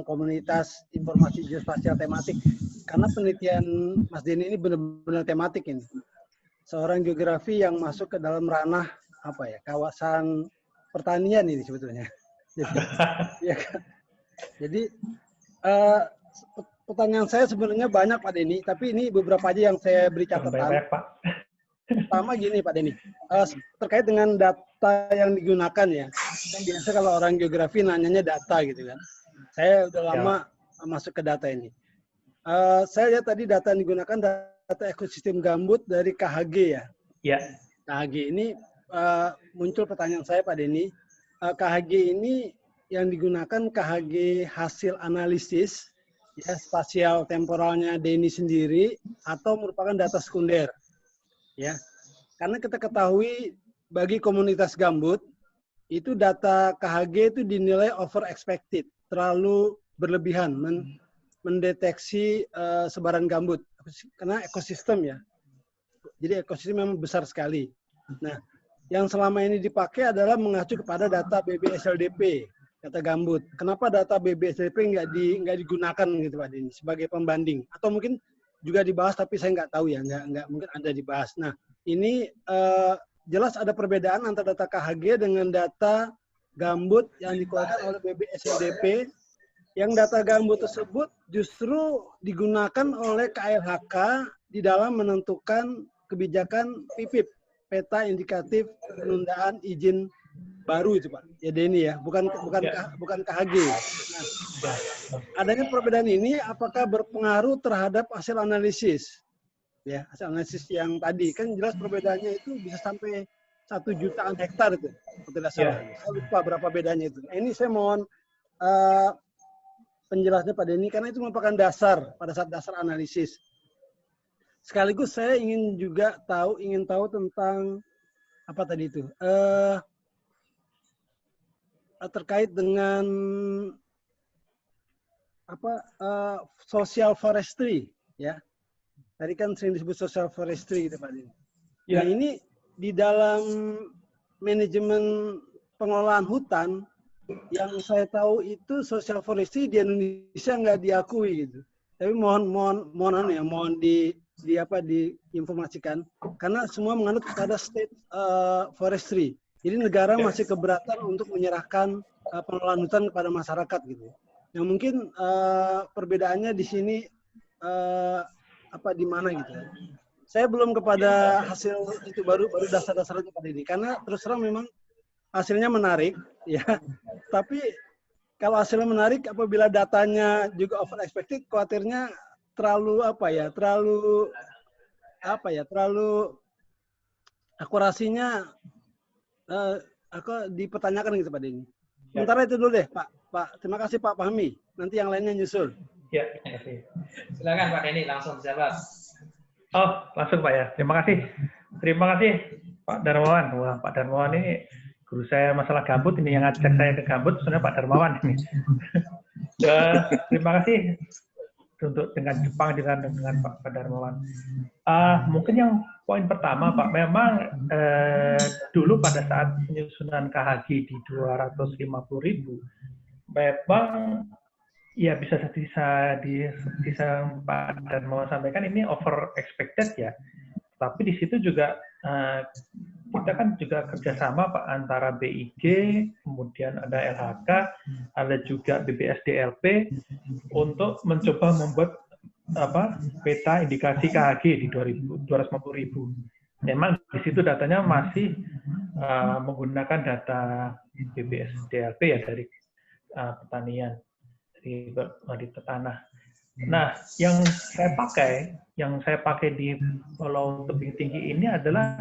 komunitas informasi geospasial tematik. Karena penelitian Mas Denny ini benar-benar tematik ini. Seorang geografi yang masuk ke dalam ranah kawasan pertanian ini sebetulnya. Jadi pertanyaan saya sebenarnya banyak Pak Denny, tapi ini beberapa aja yang saya beri catatan. Banyak, Pak. Pertama gini Pak Denny, terkait dengan data yang digunakan ya. Kan biasa kalau orang geografi nanyanya data gitu kan. Saya udah lama masuk ke data ini. Saya lihat tadi data yang digunakan data ekosistem gambut dari KHG ya. Ya. KHG ini muncul pertanyaan saya Pak Denny. KHG ini yang digunakan KHG hasil analisis ya, spasial temporalnya Denny sendiri atau merupakan data sekunder ya, karena kita ketahui bagi komunitas gambut itu data KHG itu dinilai over expected, terlalu berlebihan mendeteksi sebaran gambut karena ekosistem ya, jadi ekosistem memang besar sekali. Nah, yang selama ini dipakai adalah mengacu kepada data BBSLDP, data gambut. Kenapa data BBSLDP nggak digunakan gitu Pak Denny sebagai pembanding? Atau mungkin juga dibahas tapi saya nggak tahu ya, nggak mungkin ada dibahas. Nah, ini jelas ada perbedaan antara data KHG dengan data gambut yang dikeluarkan oleh BBSLDP. Yang data gambut tersebut justru digunakan oleh KLHK di dalam menentukan kebijakan PIPIP, peta indikatif penundaan izin baru itu Pak. Ya Denny ya, bukan KHG. Nah, adanya perbedaan ini apakah berpengaruh terhadap hasil analisis? Ya, hasil analisis yang tadi kan jelas perbedaannya itu bisa sampai 1 jutaan hektar itu. Tidak salah. Saya lupa berapa bedanya itu. Nah, ini saya mohon penjelasannya Pak Denny karena itu merupakan dasar pada saat dasar analisis. Sekaligus saya ingin tahu tentang apa tadi itu terkait dengan social forestry ya. Tadi kan sering disebut social forestry gitu Pak Denny. Nah, ini di dalam manajemen pengelolaan hutan yang saya tahu itu social forestry di Indonesia nggak diakui gitu. Tapi mohon diinformasikan karena semua menganut pada state forestry. Jadi negara masih keberatan untuk menyerahkan pengelolaan hutan kepada masyarakat gitu. Yang mungkin perbedaannya di sini di mana gitu. Saya belum kepada hasil itu baru dasar-dasarnya pada ini karena terus terang memang hasilnya menarik ya. Tapi kalau hasilnya menarik apabila datanya juga over expected, khawatirnya terlalu akurasinya dipertanyakan gitu Pak Denny. Sementara itu dulu deh Pak. Terima kasih Pak Fahmi. Nanti yang lainnya nyusul. Ya, terima kasih. Silakan Pak Denny langsung jawab. Oh, langsung Pak ya. Terima kasih. Terima kasih Pak Darmawan. Wah, Pak Darmawan ini guru saya masalah gambut ini yang ngajak saya ke gambut sebenarnya Pak Darmawan ini. Terima kasih untuk dengan Jepang dengan Pak Darmawan. Mungkin yang poin pertama Pak, memang dulu pada saat penyusunan KHG di 250.000, memang ya bisa Pak Darmawan sampaikan ini over expected ya. Tapi di situ juga kita kan juga kerjasama Pak antara BIG, kemudian ada LHK, ada juga BBSDLP untuk mencoba membuat peta indikasi KHG di 250.000. Memang di situ datanya masih menggunakan data BBSDLP ya dari pertanian di tanah. Nah, yang saya pakai di Pulau Tebing Tinggi ini adalah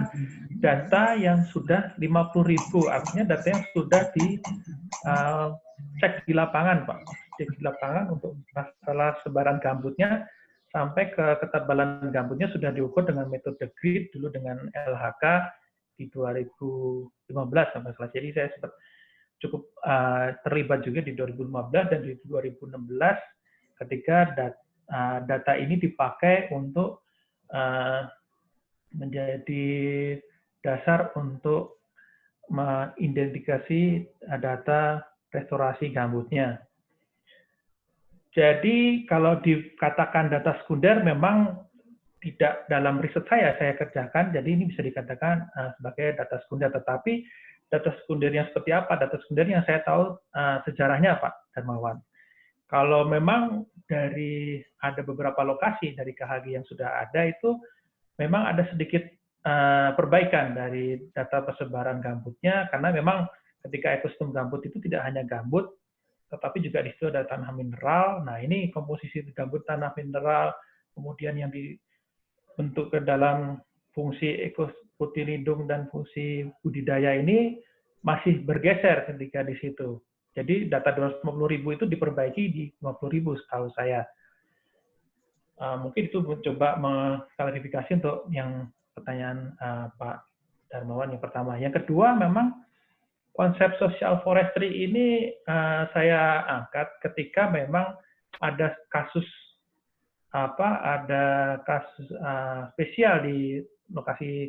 data yang sudah 50.000, artinya data yang sudah dicek di lapangan, Pak. Cek di lapangan untuk masalah sebaran gambutnya sampai ke ketebalan gambutnya sudah diukur dengan metode grid dulu dengan LHK di 2015 sampai salah. Jadi saya sempat cukup terlibat juga di 2015 dan di 2016 ketika data ini dipakai untuk menjadi dasar untuk mengidentifikasi data restorasi gambutnya. Jadi kalau dikatakan data sekunder memang tidak dalam riset saya kerjakan, jadi ini bisa dikatakan sebagai data sekunder. Tetapi data sekundernya seperti apa? Data sekunder yang saya tahu sejarahnya, Pak Darmawan. Kalau memang ada beberapa lokasi dari KHG yang sudah ada itu memang ada sedikit perbaikan dari data persebaran gambutnya, karena memang ketika ekosistem gambut itu tidak hanya gambut, tetapi juga di situ ada tanah mineral. Nah, ini komposisi gambut, tanah mineral, kemudian yang dibentuk ke dalam fungsi putih lindung dan fungsi budidaya ini masih bergeser ketika di situ. Jadi data 250.000 itu diperbaiki di 50.000 setahu saya. Mungkin itu coba mengklarifikasi untuk yang pertanyaan Pak Darmawan yang pertama. Yang kedua, memang konsep social forestry ini saya angkat ketika memang ada kasus spesial di lokasi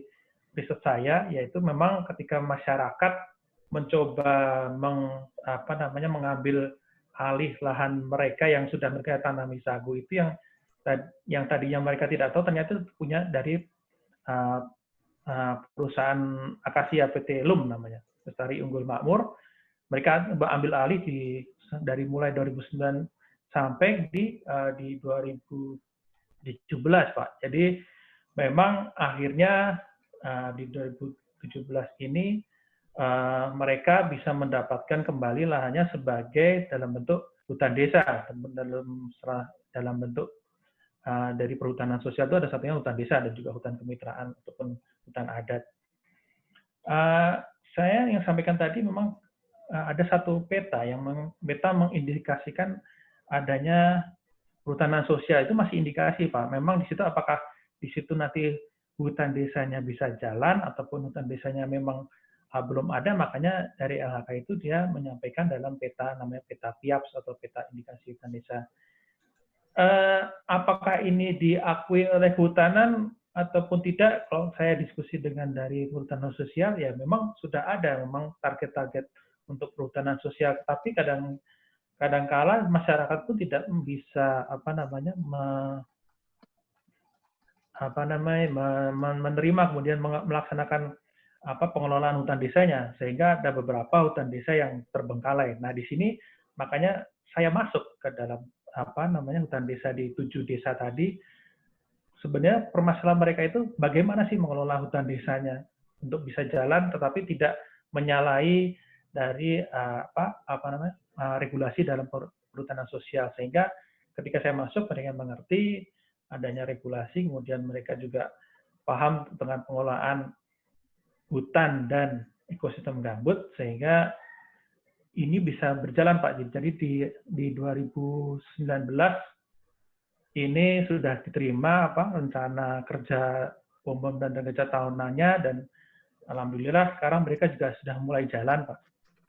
riset saya, yaitu memang ketika masyarakat mencoba mengambil alih lahan mereka yang sudah mereka tanami sagu, itu yang tadinya mereka tidak tahu ternyata punya dari perusahaan Akasia PT LUM namanya, Lestari Unggul Makmur. Mereka ambil alih dari mulai 2009 sampai di 2017, Pak. Jadi memang akhirnya di 2017 ini mereka bisa mendapatkan kembali lahannya sebagai dalam bentuk hutan desa, dalam bentuk dari perhutanan sosial itu ada satunya hutan desa dan juga hutan kemitraan ataupun hutan adat. Saya yang sampaikan tadi memang ada satu peta yang mengindikasikan adanya perhutanan sosial, itu masih indikasi, Pak. Memang di situ apakah di situ nanti hutan desanya bisa jalan ataupun hutan desanya memang belum ada, makanya dari LHK itu dia menyampaikan dalam peta namanya peta PIAPS atau peta indikasi hutan desa. Apakah ini diakui oleh kehutanan ataupun tidak? Kalau saya diskusi dengan dari perhutanan sosial, ya memang sudah ada memang target-target untuk perhutanan sosial, tapi kadang-kala masyarakat pun tidak bisa menerima kemudian melaksanakan pengelolaan hutan desanya, sehingga ada beberapa hutan desa yang terbengkalai. Nah, di sini makanya saya masuk ke dalam hutan desa di 7 desa tadi. Sebenarnya permasalahan mereka itu bagaimana sih mengelola hutan desanya untuk bisa jalan tetapi tidak menyalahi dari regulasi dalam perhutanan sosial, sehingga ketika saya masuk mereka mengerti adanya regulasi, kemudian mereka juga paham dengan pengelolaan hutan dan ekosistem gambut, sehingga ini bisa berjalan, Pak. Jadi di 2019 ini sudah diterima rencana kerja umum dan kerja tahunannya, dan alhamdulillah sekarang mereka juga sudah mulai jalan, Pak.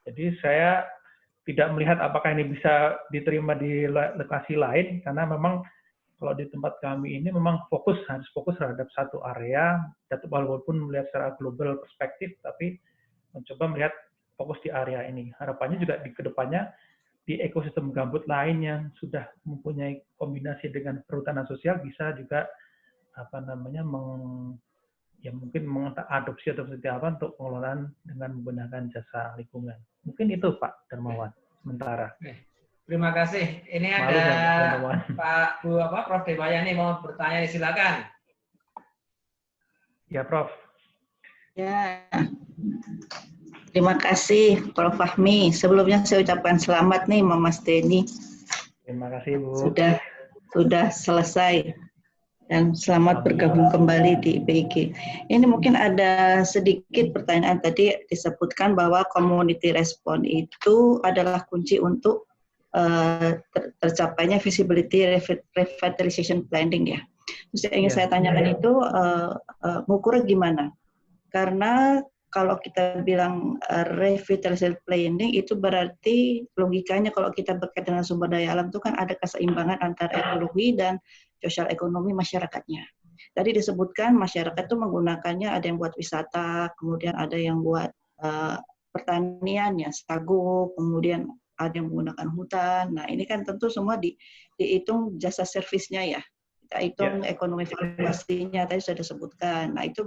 Jadi saya tidak melihat apakah ini bisa diterima di lokasi lain, karena memang kalau di tempat kami ini memang harus fokus terhadap satu area, walaupun melihat secara global perspektif, tapi mencoba melihat fokus di area ini. Harapannya juga di kedepannya di ekosistem gambut lain yang sudah mempunyai kombinasi dengan perhutanan sosial bisa juga mungkin mengadopsi atau seperti apa untuk pengelolaan dengan menggunakan jasa lingkungan. Mungkin itu, Pak Darmawan sementara. Terima kasih. Ini ada Prof. Dewayani mau bertanya, silakan. Ya, Prof. Ya. Terima kasih, Prof. Fahmi. Sebelumnya saya ucapkan selamat nih, Mas Denny. Terima kasih, Bu. Sudah selesai. Dan selamat bergabung kembali di IPIG. Ini mungkin ada sedikit pertanyaan tadi disebutkan bahwa community response itu adalah kunci untuk tercapainya visibility revitalization planning ya. Terus yang ingin saya tanyakan itu mengukurnya gimana? Karena kalau kita bilang revitalization planning itu berarti logikanya kalau kita berkaitan dengan sumber daya alam itu kan ada keseimbangan antara ekologi dan sosial ekonomi masyarakatnya. Tadi disebutkan masyarakat itu menggunakannya, ada yang buat wisata, kemudian ada yang buat pertanian, ya sagu, kemudian ada yang menggunakan hutan. Nah ini kan tentu semua dihitung jasa servisnya ya. Kita hitung ekonomi valuasinya, tadi sudah disebutkan. Nah itu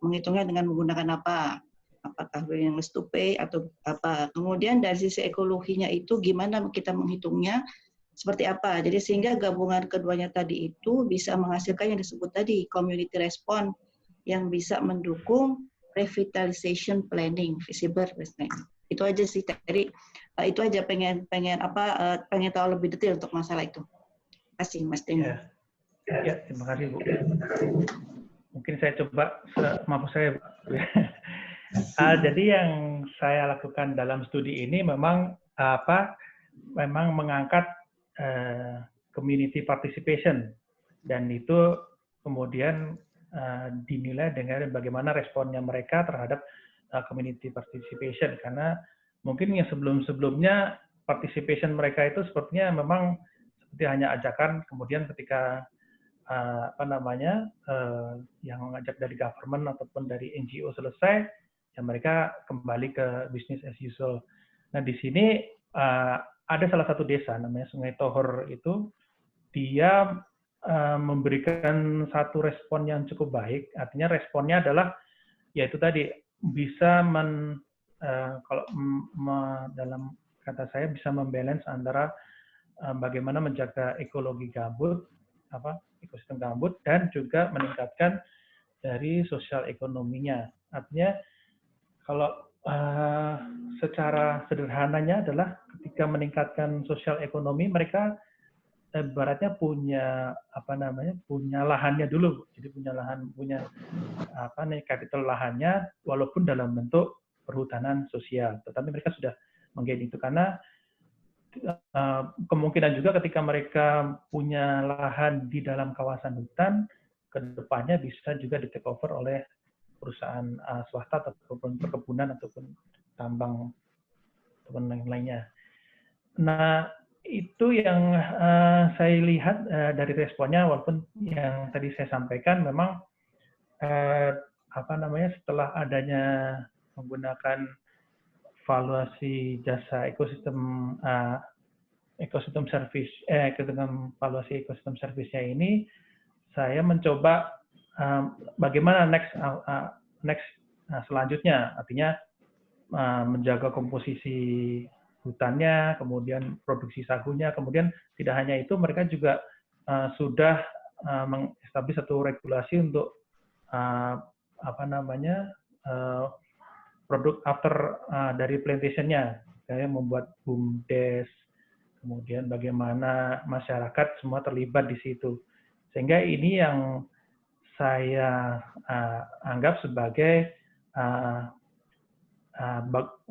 menghitungnya dengan menggunakan apa? Apakah willingness to pay atau apa? Kemudian dari sisi ekologinya itu gimana kita menghitungnya? Seperti apa? Jadi sehingga gabungan keduanya tadi itu bisa menghasilkan yang disebut tadi community response yang bisa mendukung revitalization planning, visible planning. Itu aja sih tadi. Itu aja pengen tahu lebih detail untuk masalah itu. Terima kasih Mas Timo. Ya, terima kasih Bu. Mungkin saya coba semampu saya. Jadi yang saya lakukan dalam studi ini memang mengangkat community participation, dan itu kemudian dinilai dengan bagaimana responnya mereka terhadap community participation, karena mungkin yang sebelum-sebelumnya participation mereka itu sepertinya memang seperti hanya ajakan, kemudian ketika yang mengajak dari government ataupun dari NGO selesai, ya mereka kembali ke business as usual. Nah di sini ada salah satu desa namanya Sungai Tohor itu, dia memberikan satu respon yang cukup baik. Artinya responnya adalah yaitu tadi bisa dalam kata saya bisa membalance antara bagaimana menjaga ekologi gambut, ekosistem gambut, dan juga meningkatkan dari sosial ekonominya. Artinya kalau secara sederhananya adalah ketika meningkatkan sosial ekonomi, mereka ibaratnya punya lahannya dulu. Jadi punya capital lahannya walaupun dalam bentuk perhutanan sosial. Tetapi mereka sudah menggain itu karena kemungkinan juga ketika mereka punya lahan di dalam kawasan hutan, ke depannya bisa juga di take over oleh perusahaan swasta ataupun perkebunan ataupun tambang ataupun lain-lainnya. Nah, itu yang saya lihat dari responnya, walaupun yang tadi saya sampaikan memang setelah adanya menggunakan valuasi jasa ekosistem service, valuasi ekosistem service-nya ini, saya mencoba bagaimana next selanjutnya, artinya menjaga komposisi hutannya, kemudian produksi sagunya, kemudian tidak hanya itu, mereka juga sudah mengestablis satu regulasi untuk produk after dari plantation-nya, kayak membuat BUMDes, kemudian bagaimana masyarakat semua terlibat di situ. Sehingga ini yang saya anggap sebagai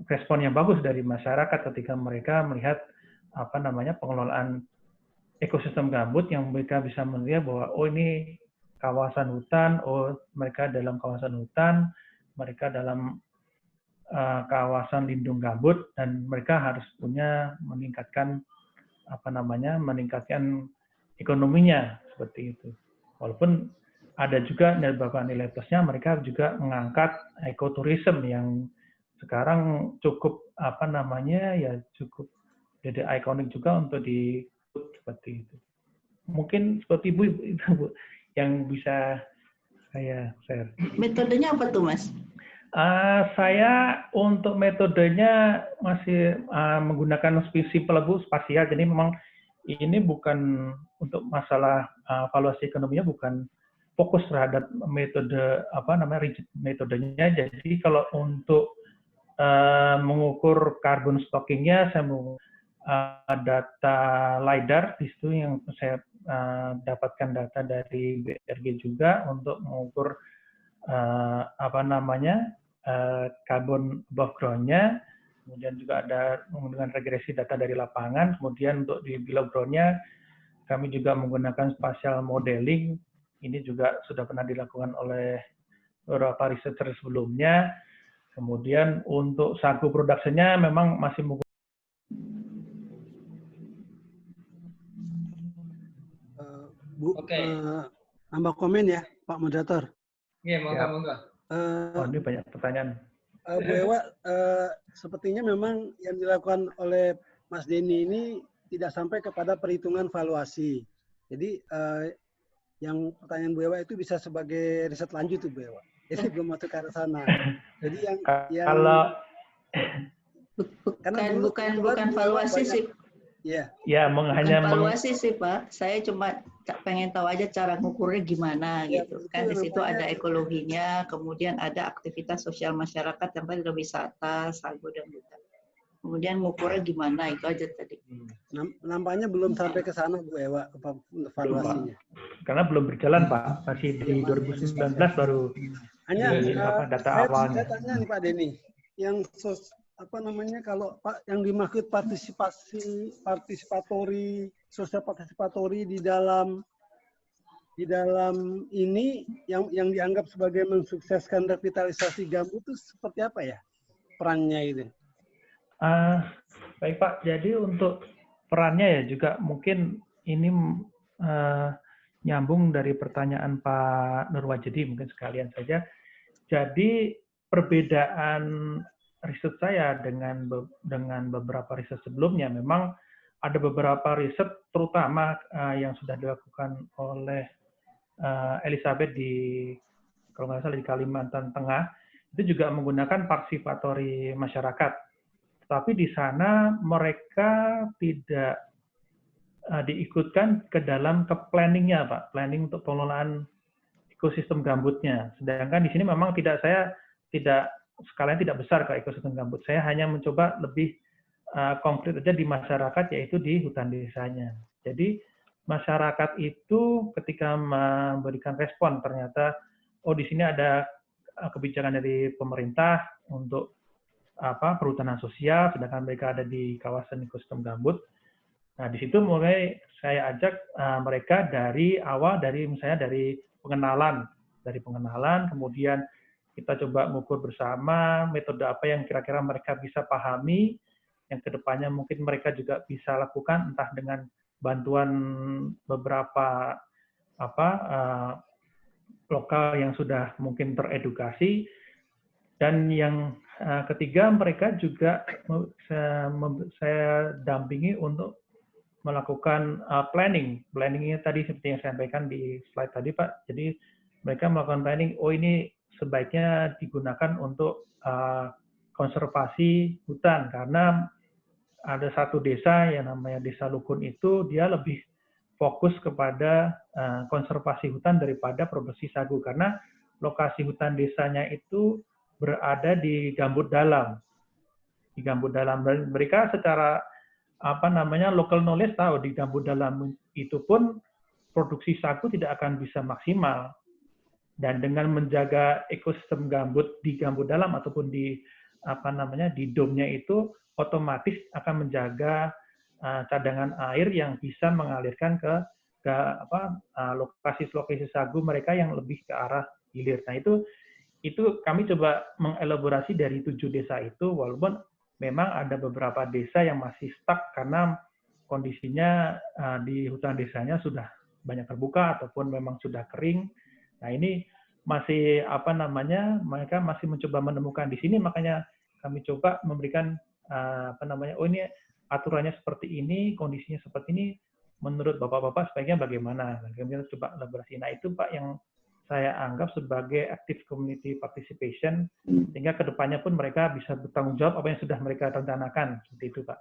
respon yang bagus dari masyarakat ketika mereka melihat pengelolaan ekosistem gambut, yang mereka bisa melihat bahwa ini kawasan hutan, mereka dalam kawasan hutan, mereka dalam kawasan lindung gambut, dan mereka harus punya meningkatkan ekonominya seperti itu. Walaupun ada juga beberapa nilai plusnya, mereka juga mengangkat ekoturism yang sekarang cukup cukup jadi ikonik juga untuk seperti itu. Mungkin seperti Bu yang bisa saya share. Metodenya apa tuh Mas? Saya untuk metodenya masih menggunakan simple Bu, spasial. Jadi memang ini bukan untuk masalah valuasi ekonominya, bukan fokus terhadap metode rigid metodenya. Jadi kalau untuk mengukur carbon stockingnya, saya mau data LiDAR di situ yang saya dapatkan data dari BRG juga untuk mengukur carbon above ground-nya. Kemudian juga ada menggunakan regresi data dari lapangan. Kemudian untuk di below ground-nya kami juga menggunakan spatial modeling. Ini juga sudah pernah dilakukan oleh beberapa researcher sebelumnya. Kemudian untuk sagu produksinya memang masih Oke. Nambah komen ya, Pak Moderator. Iya, monggo. Oh, ini banyak pertanyaan. Bu Ewa, sepertinya memang yang dilakukan oleh Mas Denny ini tidak sampai kepada perhitungan valuasi. Jadi yang pertanyaan Bu Ewa itu bisa sebagai riset lanjut tuh Bu Ewa. Jadi belum masuk ke arah sana. Jadi yang kalau bukan valuasi sih. Iya. Ya, hanya valuasi sih Pak. Saya cuma pengen tahu aja cara ngukurnya gimana Ya, gitu. Kan di situ ada ekologinya, kemudian ada aktivitas sosial masyarakat yang tadi ada wisata, sagu dan hutan. Kemudian ngukurnya gimana itu aja tadi. Nampaknya belum sampai ke sana Bu Ewa evaluasinya. Karena belum berjalan Pak, masih di 2019 baru data awalnya. Saya tanya nih Pak Denny, yang kalau Pak yang dimaksud sosial partisipatori di dalam ini yang dianggap sebagai mensukseskan revitalisasi gambut itu seperti apa ya perannya itu? Baik Pak, jadi untuk perannya ya juga mungkin ini nyambung dari pertanyaan Pak Nurwajedi mungkin sekalian saja. Jadi perbedaan riset saya dengan beberapa riset sebelumnya, memang ada beberapa riset terutama yang sudah dilakukan oleh Elizabeth kalau nggak salah di Kalimantan Tengah, itu juga menggunakan partisipatory masyarakat. Tapi di sana mereka tidak diikutkan ke dalam planningnya, Pak, planning untuk pengelolaan ekosistem gambutnya. Sedangkan di sini memang skalanya tidak besar ke ekosistem gambut. Saya hanya mencoba lebih konkret aja di masyarakat, yaitu di hutan desanya. Jadi masyarakat itu ketika memberikan respon ternyata di sini ada kebijakan dari pemerintah untuk perhutanan sosial, sedangkan mereka ada di kawasan ekosistem gambut. Nah, di situ mulai saya ajak mereka dari awal, misalnya dari pengenalan, kemudian kita coba mengukur bersama metode apa yang kira-kira mereka bisa pahami, yang kedepannya mungkin mereka juga bisa lakukan, entah dengan bantuan beberapa lokal yang sudah mungkin teredukasi, dan yang ketiga mereka juga saya dampingi untuk melakukan planning. Planningnya tadi seperti yang saya sampaikan di slide tadi Pak. Jadi mereka melakukan planning. Ini sebaiknya digunakan untuk konservasi hutan, karena ada satu desa yang namanya Desa Lukun itu dia lebih fokus kepada konservasi hutan daripada produksi sagu, karena lokasi hutan desanya itu berada di gambut dalam. Di gambut dalam, mereka secara local knowledge tahu di gambut dalam itu pun produksi sagu tidak akan bisa maksimal. Dan dengan menjaga ekosistem gambut di gambut dalam ataupun di domnya itu otomatis akan menjaga cadangan air yang bisa mengalirkan ke lokasi-lokasi sagu mereka yang lebih ke arah hilir. Nah, itu kami coba mengelaborasi dari 7 desa itu, walaupun memang ada beberapa desa yang masih stuck karena kondisinya di hutan desanya sudah banyak terbuka ataupun memang sudah kering. Nah, ini masih mereka masih mencoba menemukan di sini, makanya kami coba memberikan ini aturannya seperti ini, kondisinya seperti ini, menurut Bapak-bapak sebaiknya bagaimana? Nah, kami coba elaborasi. Nah, itu Pak yang saya anggap sebagai active community participation, sehingga kedepannya pun mereka bisa bertanggung jawab apa yang sudah mereka rencanakan. Seperti itu Pak.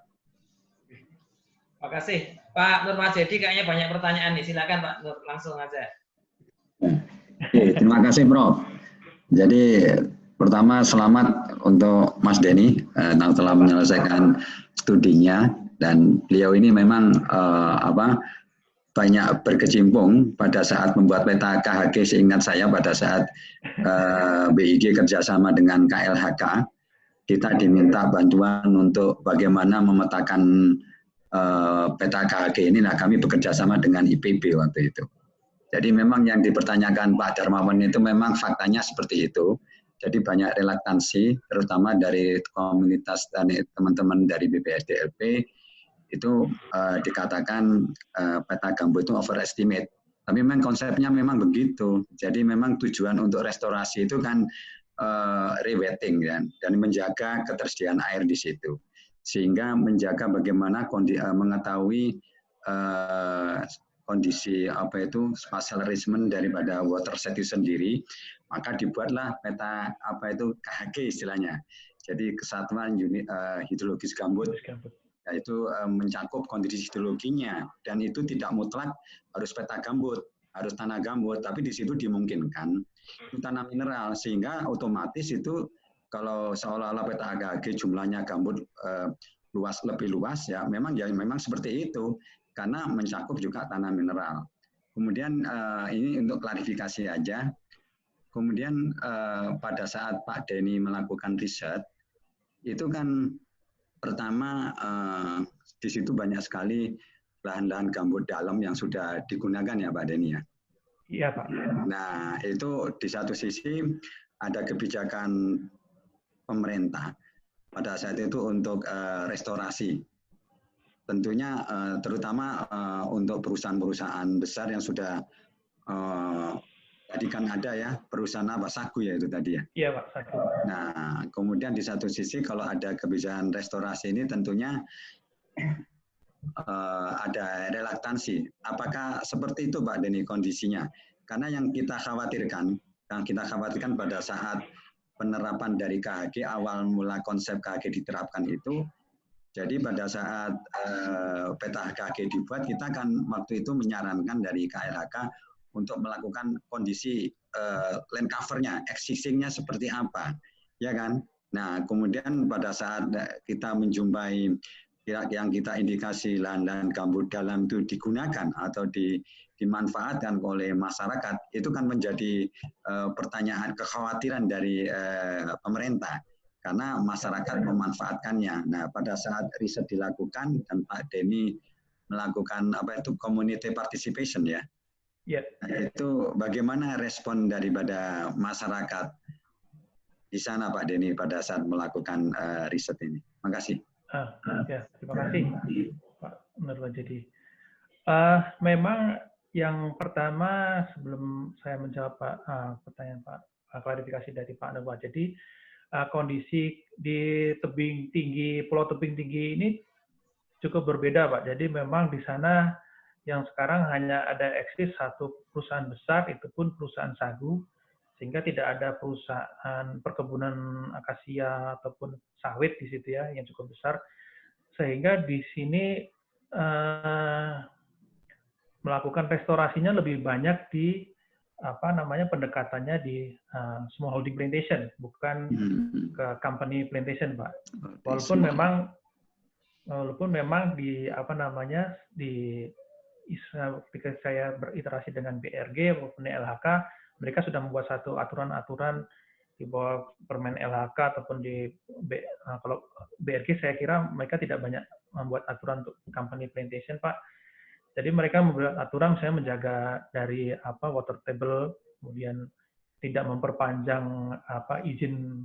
Terima kasih. Pak Nurwajedi kayaknya banyak pertanyaan nih. Silakan Pak Nur, langsung aja. Oke, terima kasih Prof. Jadi pertama selamat untuk Mas Denny telah menyelesaikan studinya, dan beliau ini memang banyak berkecimpung pada saat membuat peta KHG. Seingat saya pada saat BIG kerjasama dengan KLHK, kita diminta bantuan untuk bagaimana memetakan peta KHG ini. Nah, kami bekerjasama dengan IPB waktu itu. Jadi memang yang dipertanyakan Pak Darmawan itu memang faktanya seperti itu. Jadi banyak relaktansi, terutama dari komunitas dan teman-teman dari BPSDLP itu dikatakan peta gambut itu overestimate. Tapi memang konsepnya memang begitu. Jadi memang tujuan untuk restorasi itu kan rewetting kan, dan menjaga ketersediaan air di situ, sehingga menjaga bagaimana mengetahui kondisi apa itu spatial arrangement daripada watershed itu sendiri, maka dibuatlah peta apa itu KHG istilahnya. Jadi kesatuan unit hidrologis gambut, yaitu mencakup kondisi hidrologinya, dan itu tidak mutlak harus peta gambut, harus tanah gambut, tapi di situ dimungkinkan itu tanah mineral, sehingga otomatis itu kalau seolah-olah peta KHG jumlahnya gambut lebih luas ya memang seperti itu, karena mencakup juga tanah mineral. Kemudian ini untuk klarifikasi aja. Kemudian pada saat Pak Denny melakukan riset, itu kan pertama di situ banyak sekali lahan-lahan gambut dalam yang sudah digunakan ya Pak Denny ya. Iya Pak. Nah itu di satu sisi ada kebijakan pemerintah pada saat itu untuk restorasi. Tentunya terutama untuk perusahaan-perusahaan besar yang sudah tadi kan ada ya perusahaan apa Sagu ya itu tadi ya. Iya Pak, Sagu. Nah kemudian di satu sisi kalau ada kebijakan restorasi ini tentunya ada relaktansi. Apakah seperti itu Pak Denny kondisinya? Karena yang kita khawatirkan pada saat penerapan dari KHG, awal mula konsep KHG diterapkan itu, jadi pada saat peta KHG dibuat, kita kan waktu itu menyarankan dari KLHK untuk melakukan kondisi land cover-nya, existing-nya seperti apa, ya kan? Nah, kemudian pada saat kita menjumpai yang kita indikasi lahan-lahan gambut dalam itu digunakan atau dimanfaatkan oleh masyarakat, itu kan menjadi pertanyaan kekhawatiran dari pemerintah. Karena masyarakat memanfaatkannya. Nah, pada saat riset dilakukan dan Pak Denny melakukan apa itu community participation ya. Yeah. Nah, itu bagaimana respon daripada masyarakat di sana Pak Denny pada saat melakukan riset ini? Terima kasih. Ya, terima kasih Pak Nurwajedi. Memang yang pertama sebelum saya menjawab pertanyaan Pak klarifikasi dari Pak Nurwajedi, kondisi di tebing tinggi, Pulau Tebing Tinggi ini cukup berbeda, Pak. Jadi memang di sana yang sekarang hanya ada eksis satu perusahaan besar, itu pun perusahaan sagu, sehingga tidak ada perusahaan perkebunan akasia ataupun sawit di situ ya, yang cukup besar. Sehingga di sini melakukan restorasinya lebih banyak di pendekatannya di smallholding plantation, bukan ke company plantation, Pak. Walaupun memang di ketika saya beriterasi dengan BRG maupun LHK, mereka sudah membuat satu aturan-aturan di bawah Permen LHK ataupun kalau BRG saya kira mereka tidak banyak membuat aturan untuk company plantation, Pak. Jadi mereka membuat aturan saya menjaga dari water table, kemudian tidak memperpanjang izin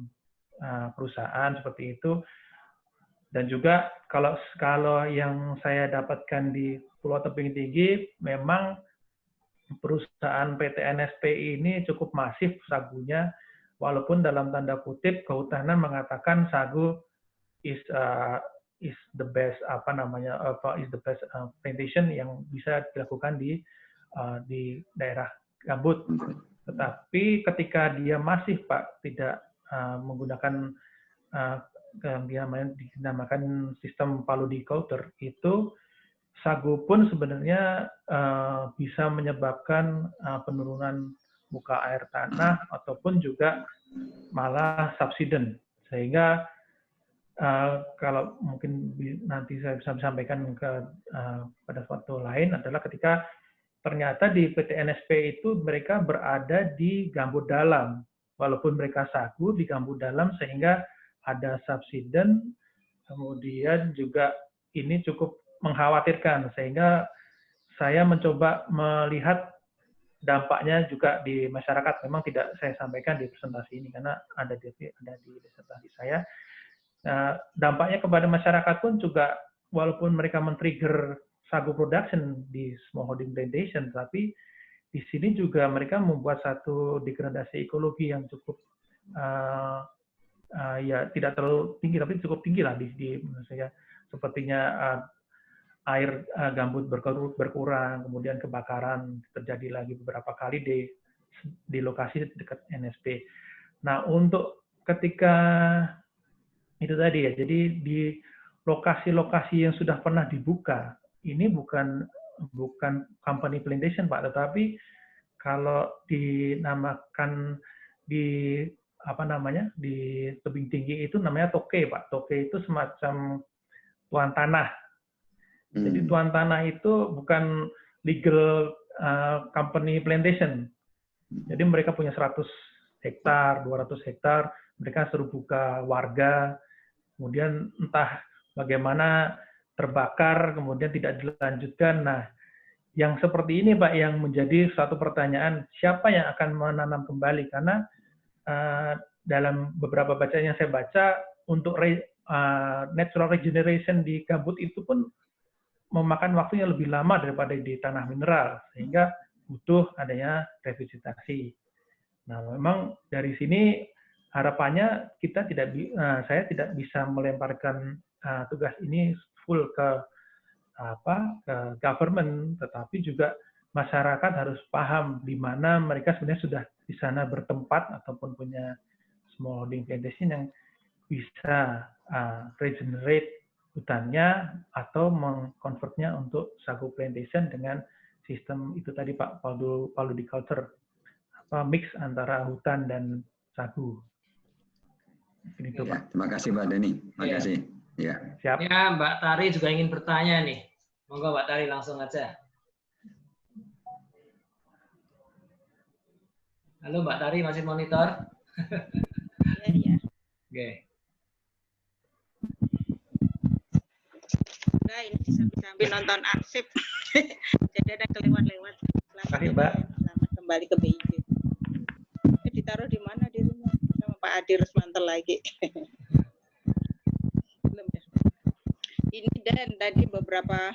perusahaan seperti itu. Dan juga kalau yang saya dapatkan di Pulau Tebing Tinggi, memang perusahaan PT NSP ini cukup masif sagunya, walaupun dalam tanda kutip kehutanan mengatakan sagu is the best plantation yang bisa dilakukan di daerah gambut. Tetapi ketika dia masih Pak tidak menggunakan yang dinamakan sistem paludiculture, itu sagu pun sebenarnya bisa menyebabkan penurunan muka air tanah ataupun juga malah subsiden, sehingga kalau mungkin nanti saya bisa sampaikan pada suatu lain adalah ketika ternyata di PT NSP itu mereka berada di gambut dalam, walaupun mereka sagu di gambut dalam, sehingga ada subsiden, kemudian juga ini cukup mengkhawatirkan, sehingga saya mencoba melihat dampaknya juga di masyarakat memang tidak saya sampaikan di presentasi ini karena ada di presentasi saya. Nah, dampaknya kepada masyarakat pun juga walaupun mereka men-trigger sagu production di smallholding plantation, tapi di sini juga mereka membuat satu degradasi ekologi yang cukup ya tidak terlalu tinggi tapi cukup tinggi lah di menurut saya. Sepertinya air gambut berkurang, kemudian kebakaran terjadi lagi beberapa kali di lokasi dekat NSP. Nah, untuk ketika itu tadi ya, jadi di lokasi-lokasi yang sudah pernah dibuka, ini bukan company plantation Pak, tetapi kalau dinamakan di di tebing tinggi itu namanya toke Pak. Toke itu semacam tuan tanah. Jadi tuan tanah itu bukan legal company plantation. Jadi mereka punya 100 hektar, 200 hektar, mereka suruh buka warga, kemudian entah bagaimana terbakar, kemudian tidak dilanjutkan. Nah, yang seperti ini Pak yang menjadi suatu pertanyaan, siapa yang akan menanam kembali? Karena dalam beberapa bacaan yang saya baca, untuk natural regeneration di gambut itu pun memakan waktu yang lebih lama daripada di tanah mineral, sehingga butuh adanya revisitasi. Nah, memang dari sini harapannya saya tidak bisa melemparkan tugas ini full ke government, tetapi juga masyarakat harus paham di mana mereka sebenarnya sudah di sana bertempat ataupun punya smallholding plantation yang bisa regenerate hutannya atau mengkonvertnya untuk sagu plantation dengan sistem itu tadi Pak, paludiculture, mix antara hutan dan sagu. Itu ya, Pak. Terima kasih Pak Denny. Terima kasih. Ya. Siap. Ya, Mbak Tari juga ingin bertanya nih. Monggo Mbak Tari langsung aja. Halo Mbak Tari, masih monitor? Iya. Oke. Nah, ini sambil nonton arsip. Jadi ada kelewat-lewat. Selamat kembali ke BIG. Ditaruh di mana di rumah? Sama Pak Adi Rusmantel lagi. Belum ya. Ini dan tadi beberapa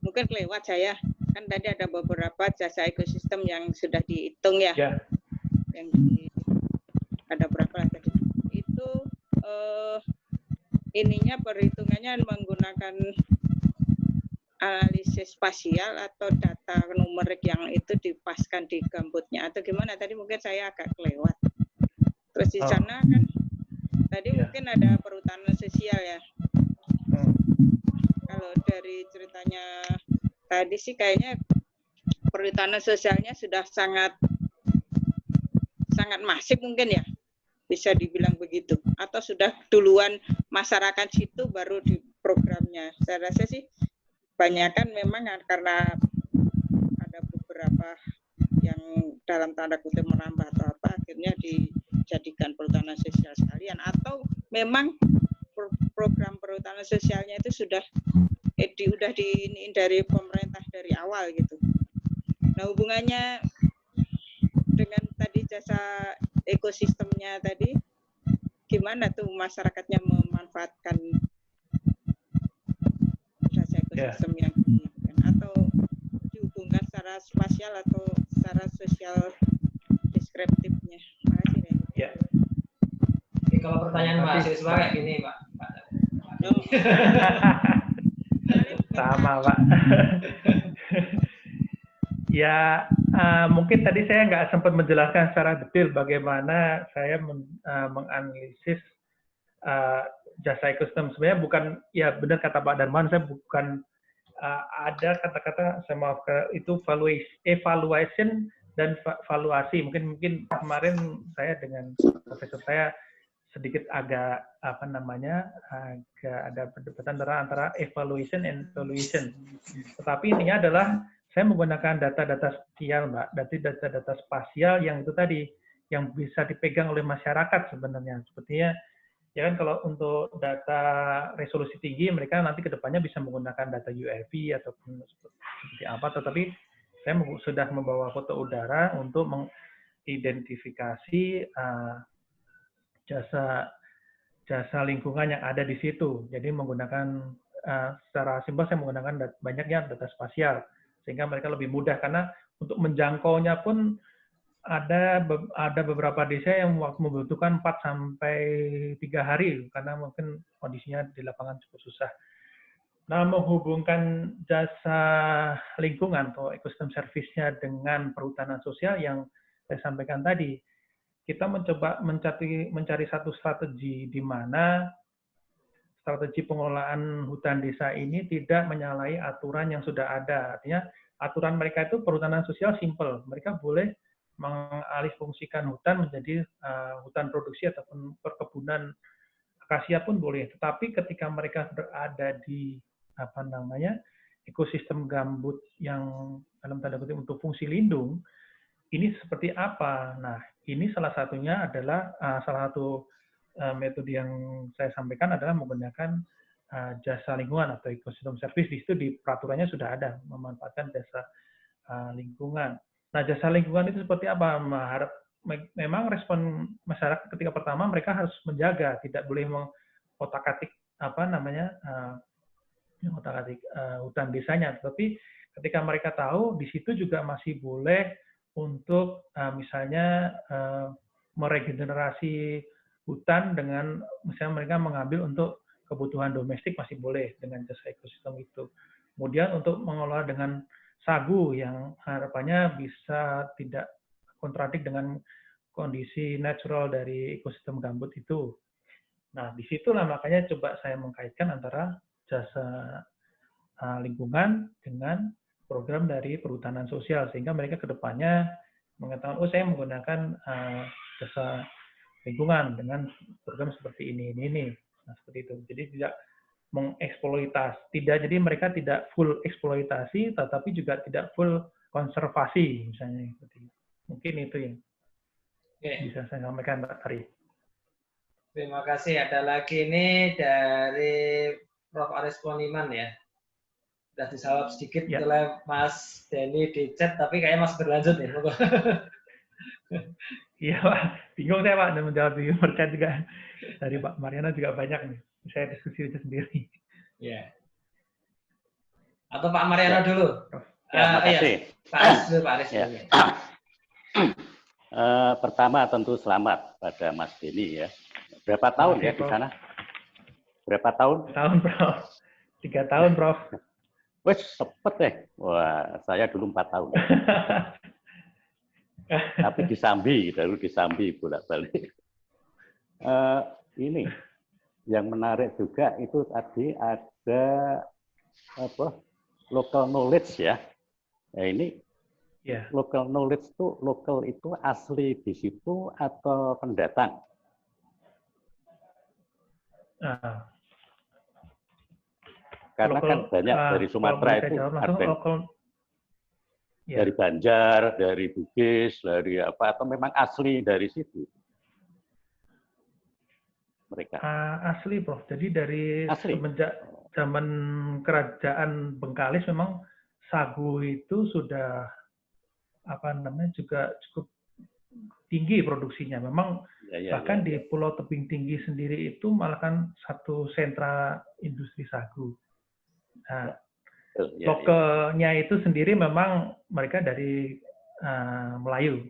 mungkin kelewat saya. Kan tadi ada beberapa jasa ekosistem yang sudah dihitung ya. Ya. Ada berapa tadi? Itu ininya perhitungannya menggunakan analisis spasial atau data numerik yang itu dipaskan di gambutnya atau gimana tadi mungkin saya agak kelewat. Terus di sana kan tadi mungkin ada perhutanan sosial ya. Kalau dari ceritanya tadi sih kayaknya perhutanan sosialnya sudah sangat masif mungkin ya. Bisa dibilang begitu, atau sudah duluan masyarakat situ baru di programnya. Saya rasa sih kebanyakan memang karena ada beberapa yang dalam tanda kutip menambah atau apa, akhirnya dijadikan perhutanan sosial sekalian, atau memang program perhutanan sosialnya itu sudah diiniin dari pemerintah dari awal gitu. Nah, hubungannya dengan tadi jasa ekosistemnya tadi, gimana tuh masyarakatnya memanfaatkan jasa ekosistem yang atau dihubungkan secara spasial atau secara sosial deskriptifnya. Makasih deh. Ya. Oke, kalau pertanyaan mahasiswa kayak gini Pak. Sama Pak. Ya, mungkin tadi saya nggak sempat menjelaskan secara detail bagaimana saya menganalisis jasa ekosistem. Sebenarnya bukan, ya benar kata Pak Darman, saya bukan ada kata-kata saya maaf itu evaluation dan valuasi. Mungkin kemarin saya dengan profesor saya sedikit agak agak ada perdebatan antara evaluation and valuation. Tetapi intinya adalah saya menggunakan data-data spasial, Mbak. Data-data spasial yang itu tadi, yang bisa dipegang oleh masyarakat sebenarnya. Sepertinya, ya kan kalau untuk data resolusi tinggi, mereka nanti ke depannya bisa menggunakan data UAV ataupun seperti apa. Tetapi saya sudah membawa foto udara untuk mengidentifikasi jasa lingkungan yang ada di situ. Jadi menggunakan secara simpel saya menggunakan banyaknya data spasial sehingga mereka lebih mudah, karena untuk menjangkaunya pun ada beberapa desa yang membutuhkan 4 sampai 3 hari karena mungkin kondisinya di lapangan cukup susah. Nah, menghubungkan jasa lingkungan atau ekosistem service-nya dengan perhutanan sosial yang saya sampaikan tadi, kita mencoba mencari satu strategi di mana strategi pengelolaan hutan desa ini tidak menyalahi aturan yang sudah ada. Artinya aturan mereka itu perhutanan sosial simple. Mereka boleh mengalihfungsikan hutan menjadi hutan produksi ataupun perkebunan akasia pun boleh. Tetapi ketika mereka berada di ekosistem gambut yang dalam tanda kutip untuk fungsi lindung, ini seperti apa? Nah, ini salah satunya adalah salah satu metode yang saya sampaikan adalah menggunakan jasa lingkungan atau ekosistem service. Di situ di peraturannya sudah ada memanfaatkan jasa lingkungan. Nah, jasa lingkungan itu seperti apa? Memang respon masyarakat ketika pertama mereka harus menjaga, tidak boleh mengotak-atik hutan desanya. Tetapi ketika mereka tahu di situ juga masih boleh untuk misalnya meregenerasi hutan dengan misalnya mereka mengambil untuk kebutuhan domestik masih boleh dengan jasa ekosistem itu. Kemudian untuk mengelola dengan sagu yang harapannya bisa tidak kontradik dengan kondisi natural dari ekosistem gambut itu. Nah, disitulah makanya coba saya mengkaitkan antara jasa lingkungan dengan program dari perhutanan sosial, sehingga mereka ke depannya mengetahui, oh saya menggunakan jasa lingkungan dengan program seperti ini. Nah, seperti itu. Jadi tidak mengeksploitasi, jadi mereka tidak full eksploitasi, tetapi juga tidak full konservasi, misalnya seperti itu. Mungkin itu yang bisa saya sampaikan, Pak Ari. Terima kasih. Ada lagi ini dari Prof. Aris Poniman ya. Sudah dijawab sedikit oleh Mas Denny di chat, tapi kayaknya masih berlanjut ya. Iya Pak, bingung saya Pak, dan menjawab di chat juga. Dari Pak Mariana juga banyak nih. Saya diskusi aja sendiri. Ya. Atau Pak Mariana dulu. Ya, makasih. Pak Aris dulu, Pak Aris dulu. Ya. Pertama tentu selamat pada Mas Denny ya. Berapa tahun ya di sana? Berapa tahun? Tahun, Prof. 3 tahun, Prof. Wes, cepet deh. Wah, saya dulu 4 tahun. Tapi di Sambi bolak-balik. Ini yang menarik juga itu tadi ada local knowledge ya. Nah, ini local knowledge itu asli di situ atau pendatang? Karena kan banyak dari Sumatera itu ada dari Banjar, dari Bugis, dari apa, atau memang asli dari situ mereka? Asli, Prof. Jadi dari semenjak zaman kerajaan Bengkalis memang sagu itu sudah juga cukup tinggi produksinya. Memang bahkan di Pulau Tebing Tinggi sendiri itu malah kan satu sentra industri sagu. Nah, lokalnya itu sendiri memang mereka dari Melayu,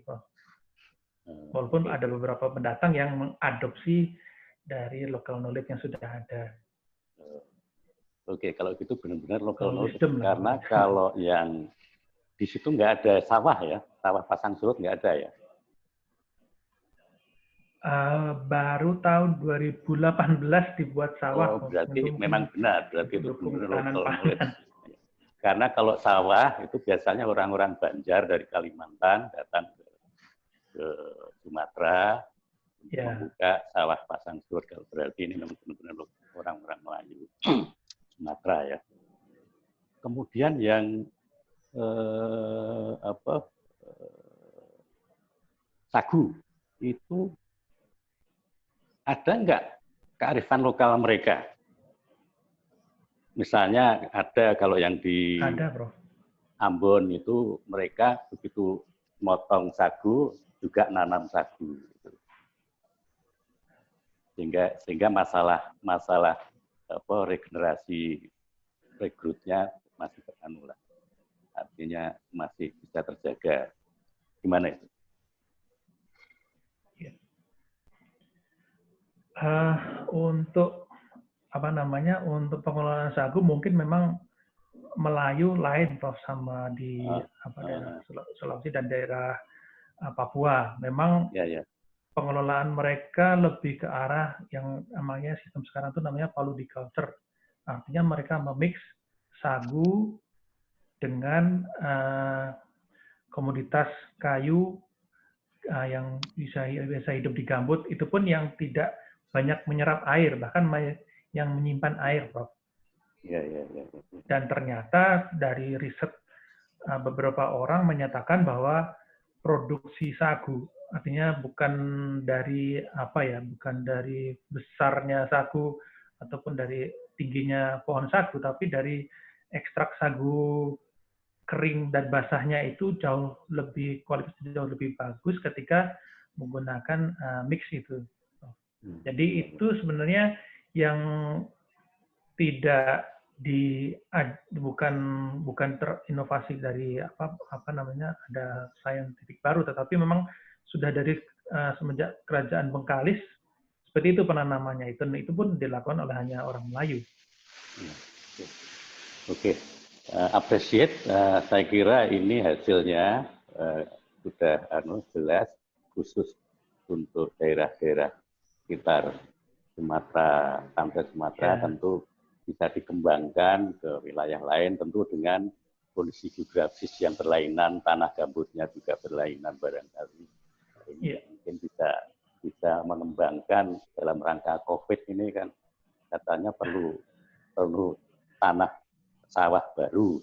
walaupun ada beberapa pendatang yang mengadopsi dari local knowledge yang sudah ada. Oke, kalau gitu benar-benar local knowledge. Karena kalau yang di situ nggak ada sawah ya, sawah pasang surut nggak ada ya. Baru tahun 2018 dibuat sawah. Oh, berarti memang benar, berarti itu benar local knowledge. Karena kalau sawah itu biasanya orang-orang Banjar dari Kalimantan datang ke Sumatera untuk membuka sawah pasang surut. Kalau berarti ini memang benar-benar orang-orang Melayu Sumatera ya. Kemudian yang sagu itu ada nggak kearifan lokal mereka? Misalnya ada kalau yang di ada, Bro. Ambon itu mereka begitu motong sagu juga nanam sagu. Gitu. Sehingga masalah regenerasi rekrutnya masih teranu lah. Artinya masih bisa terjaga. Gimana itu? Untuk untuk pengelolaan sagu mungkin memang Melayu lain Prof sama di daerah Sulawesi dan daerah Papua. Memang pengelolaan mereka lebih ke arah yang namanya sistem sekarang itu namanya paludiculture. Artinya mereka memix sagu dengan komoditas kayu yang biasa hidup di gambut, itu pun yang tidak banyak menyerap air, bahkan yang menyimpan air, Prof. Dan ternyata dari riset beberapa orang menyatakan bahwa produksi sagu, artinya bukan dari bukan dari besarnya sagu ataupun dari tingginya pohon sagu, tapi dari ekstrak sagu kering dan basahnya itu kualitasnya jauh lebih bagus ketika menggunakan mix itu. Jadi itu sebenarnya yang bukan terinovasi dari ada saintifik baru, tetapi memang sudah dari semenjak kerajaan Bengkalis seperti itu penanamannya itu pun dilakukan oleh hanya orang Melayu. Oke. Appreciate, saya kira ini hasilnya sudah jelas, khusus untuk daerah-daerah sekitar Sumatera, sampai Sumatera tentu bisa dikembangkan ke wilayah lain, tentu dengan kondisi geografis yang berlainan, tanah gambutnya juga berlainan barangkali. Ini mungkin bisa mengembangkan dalam rangka COVID ini kan katanya perlu tanah sawah baru.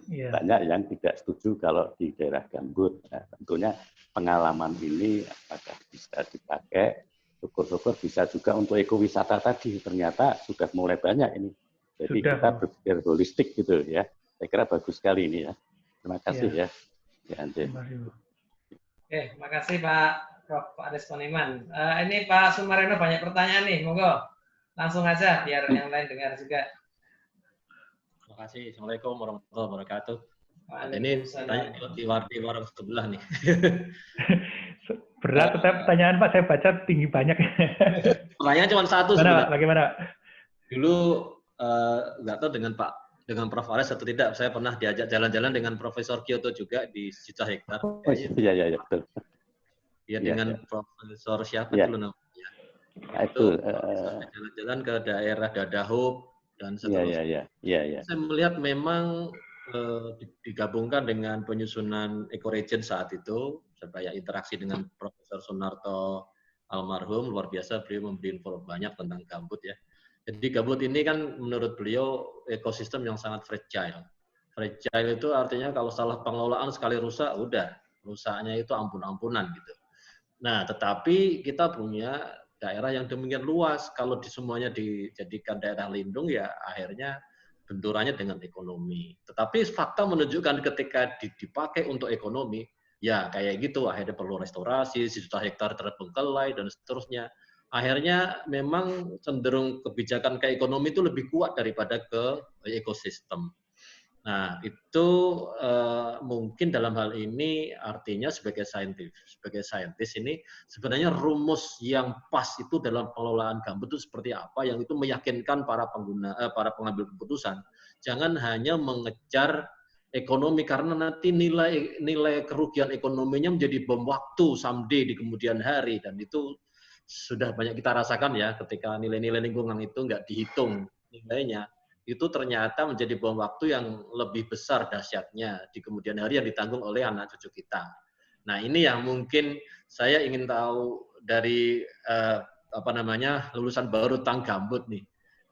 Banyak yang tidak setuju kalau di daerah gambut. Nah, tentunya pengalaman ini apakah bisa dipakai, syukur-syukur bisa juga untuk ekowisata tadi. Ternyata sudah mulai banyak ini. Jadi kita berpikir holistik gitu ya. Saya kira bagus sekali ini ya. Terima kasih ya. Oke, terima kasih Pak Prof. Ades Poniman. Ini Pak Sumareno banyak pertanyaan nih, monggo. Langsung aja biar yang lain dengar juga. Terima kasih. Assalamualaikum warahmatullahi wabarakatuh. Ini tanya di warung sebelah nih. Berat pertanyaan Pak, saya baca tinggi banyak. Pertanyaan cuma satu sebenarnya. Bagaimana? Dulu Nggak tahu dengan Prof. Ares atau tidak, saya pernah diajak jalan-jalan dengan Profesor Kyoto juga di Juta Hektar. Iya, betul. Ya, dengan Profesor siapa dulu namanya? Itu jalan-jalan ke daerah Dadahub dan seterusnya. Saya melihat memang digabungkan dengan penyusunan ecoregion saat itu, supaya interaksi dengan Profesor Sunarto almarhum, luar biasa, beliau memberi info banyak tentang gambut ya. Jadi gambut ini kan menurut beliau ekosistem yang sangat fragile. Fragile itu artinya kalau salah pengelolaan sekali rusak, udah rusaknya itu ampun-ampunan gitu. Nah, tetapi kita punya daerah yang demikian luas, kalau semuanya dijadikan daerah lindung ya akhirnya benturannya dengan ekonomi. Tetapi fakta menunjukkan ketika dipakai untuk ekonomi, ya kayak gitu, akhirnya perlu restorasi, 1 juta hektar terbengkalai dan seterusnya. Akhirnya memang cenderung kebijakan ke ekonomi itu lebih kuat daripada ke ekosistem. Nah, itu mungkin dalam hal ini artinya sebagai saintis ini sebenarnya rumus yang pas itu dalam pengelolaan gambut itu seperti apa yang itu meyakinkan para pengambil keputusan. Jangan hanya mengejar ekonomi karena nanti nilai kerugian ekonominya menjadi bom waktu someday di kemudian hari, dan itu sudah banyak kita rasakan ya ketika nilai-nilai lingkungan itu nggak dihitung nilainya. Itu ternyata menjadi bom waktu yang lebih besar dahsyatnya di kemudian hari yang ditanggung oleh anak cucu kita. Nah, ini yang mungkin saya ingin tahu dari lulusan baru tentang gambut nih.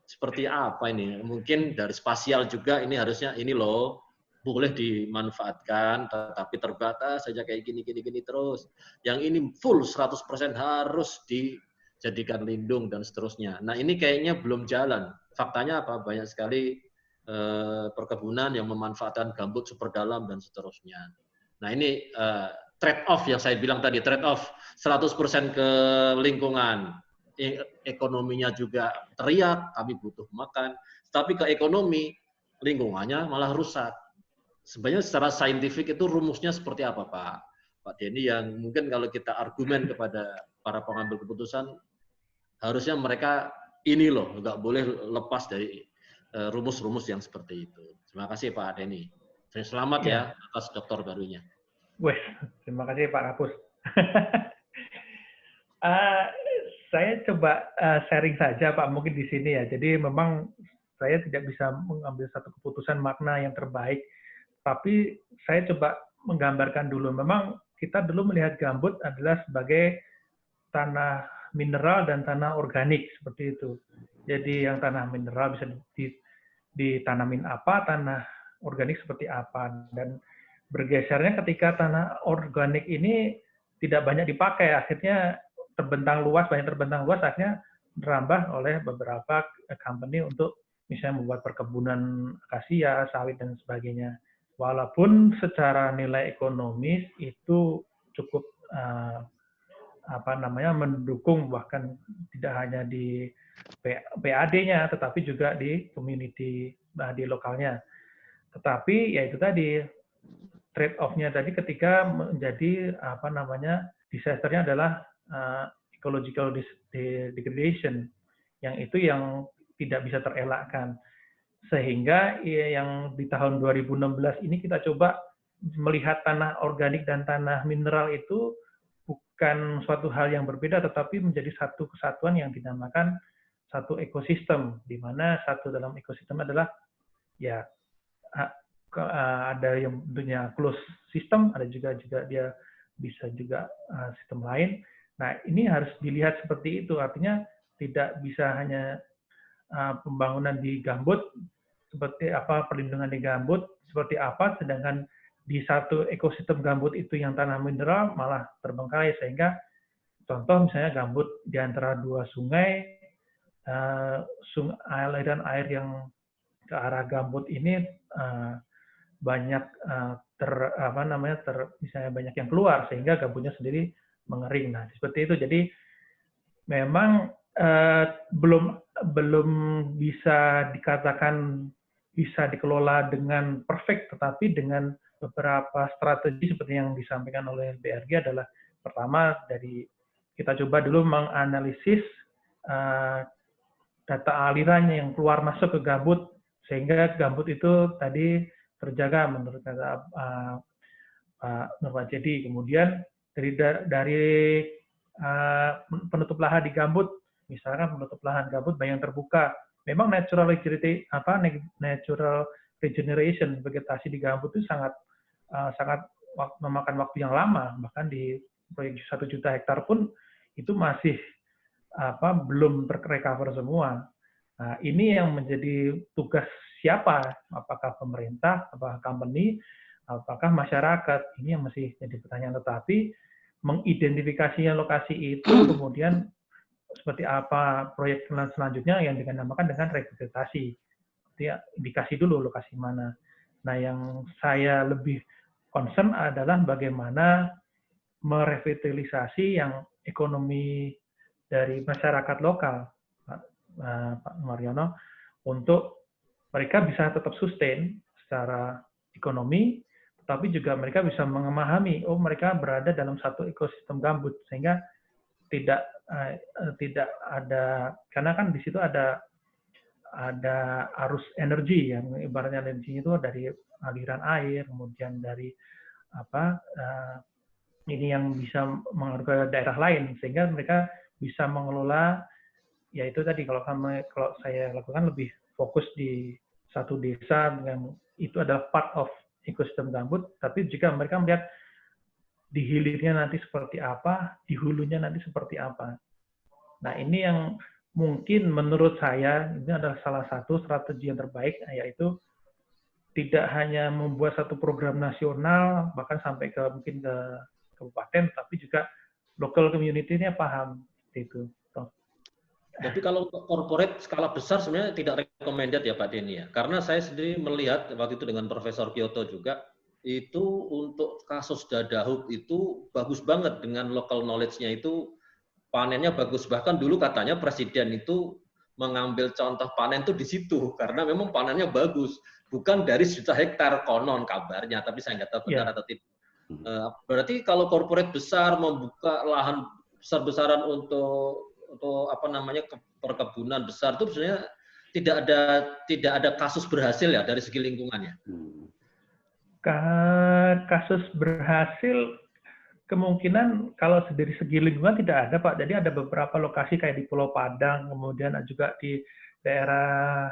Seperti apa ini? Mungkin dari spasial juga ini harusnya ini loh boleh dimanfaatkan, tetapi terbatas saja kayak gini terus. Yang ini full 100% harus dijadikan lindung dan seterusnya. Nah, ini kayaknya belum jalan. Faktanya apa? Banyak sekali perkebunan yang memanfaatkan gambut super dalam dan seterusnya. Nah ini trade off yang saya bilang tadi, trade off 100% ke lingkungan, ekonominya juga teriak, kami butuh makan, tapi ke ekonomi lingkungannya malah rusak. Sebenarnya secara saintifik itu rumusnya seperti apa Pak Denny, yang mungkin kalau kita argumen kepada para pengambil keputusan, harusnya mereka ini loh, nggak boleh lepas dari rumus-rumus yang seperti itu. Terima kasih Pak Denny. Selamat ya atas doktor barunya. Wih, terima kasih Pak Kapus. Saya coba sharing saja Pak, mungkin di sini ya. Jadi memang saya tidak bisa mengambil satu keputusan makna yang terbaik, tapi saya coba menggambarkan dulu. Memang kita dulu melihat gambut adalah sebagai tanah mineral dan tanah organik, seperti itu. Jadi yang tanah mineral bisa ditanamin apa, tanah organik seperti apa, dan bergesernya ketika tanah organik ini tidak banyak dipakai, akhirnya terbentang luas, akhirnya merambah oleh beberapa company untuk misalnya membuat perkebunan akasia, sawit, dan sebagainya. Walaupun secara nilai ekonomis itu cukup mendukung, bahkan tidak hanya di PAD-nya, tetapi juga di community, di lokalnya. Tetapi ya itu tadi, trade off-nya tadi ketika menjadi disasternya adalah ecological degradation, yang itu yang tidak bisa terelakkan. Sehingga yang di tahun 2016 ini kita coba melihat tanah organik dan tanah mineral itu bukan suatu hal yang berbeda, tetapi menjadi satu kesatuan yang dinamakan satu ekosistem, di mana satu dalam ekosistem adalah ya ada yang bentuknya closed system, ada juga dia bisa juga sistem lain. Nah, ini harus dilihat seperti itu. Artinya tidak bisa hanya pembangunan di gambut seperti apa, perlindungan di gambut seperti apa, sedangkan di satu ekosistem gambut itu yang tanah mineral malah terbengkalai, sehingga contoh misalnya gambut di antara dua sungai, aliran air yang ke arah gambut ini banyak misalnya banyak yang keluar, sehingga gambutnya sendiri mengering. Nah, seperti itu. Jadi memang belum bisa dikatakan bisa dikelola dengan perfect, tetapi dengan beberapa strategi seperti yang disampaikan oleh BRG adalah pertama, dari kita coba dulu menganalisis data alirannya yang keluar masuk ke gambut, sehingga gambut itu tadi terjaga menurut kata Pak Nurwajedi. Kemudian dari penutup lahan di gambut, misalkan penutup lahan gambut banyak terbuka, memang natural regeneration, vegetasi di gambut itu sangat memakan waktu yang lama. Bahkan di proyek 1 juta hektar pun itu masih belum terrecover semua. Nah, ini yang menjadi tugas siapa? Apakah pemerintah, apakah company, apakah masyarakat? Ini yang masih jadi pertanyaan. Tetapi mengidentifikasinya lokasi itu, kemudian seperti apa proyek selanjutnya yang dinamakan dengan revegetasi. Jadi indikasi dulu lokasi mana. Nah, yang saya lebih concern adalah bagaimana merevitalisasi yang ekonomi dari masyarakat lokal, Pak Mariono, untuk mereka bisa tetap sustain secara ekonomi, tetapi juga mereka bisa memahami, oh mereka berada dalam satu ekosistem gambut, sehingga tidak ada, karena kan di situ ada arus energi, yang ibaratnya energinya itu dari aliran air, kemudian dari ini yang bisa mengaruh ke daerah lain, sehingga mereka bisa mengelola, yaitu tadi kalau saya lakukan lebih fokus di satu desa dengan itu adalah part of ekosistem gambut, tapi jika mereka melihat di hilirnya nanti seperti apa, di hulunya nanti seperti apa. Nah, ini yang mungkin menurut saya ini adalah salah satu strategi yang terbaik, yaitu tidak hanya membuat satu program nasional, bahkan sampai ke mungkin ke kabupaten, tapi juga local community-nya paham itu. Tapi kalau untuk corporate skala besar sebenarnya tidak recommended ya Pak Denny ya. Karena saya sendiri melihat waktu itu dengan Profesor Kyoto juga, itu untuk kasus dadahub itu bagus banget dengan local knowledge-nya itu panennya bagus. Bahkan dulu katanya Presiden itu mengambil contoh panen itu di situ karena memang panennya bagus. Bukan dari juta hektar konon kabarnya, tapi saya nggak tahu benar atau tidak. Berarti kalau corporate besar membuka lahan besar-besaran untuk apa namanya perkebunan besar itu sebenarnya tidak ada kasus berhasil ya dari segi lingkungannya. Kasus berhasil kemungkinan kalau dari segi lingkungan tidak ada Pak. Jadi ada beberapa lokasi kayak di Pulau Padang, kemudian juga di daerah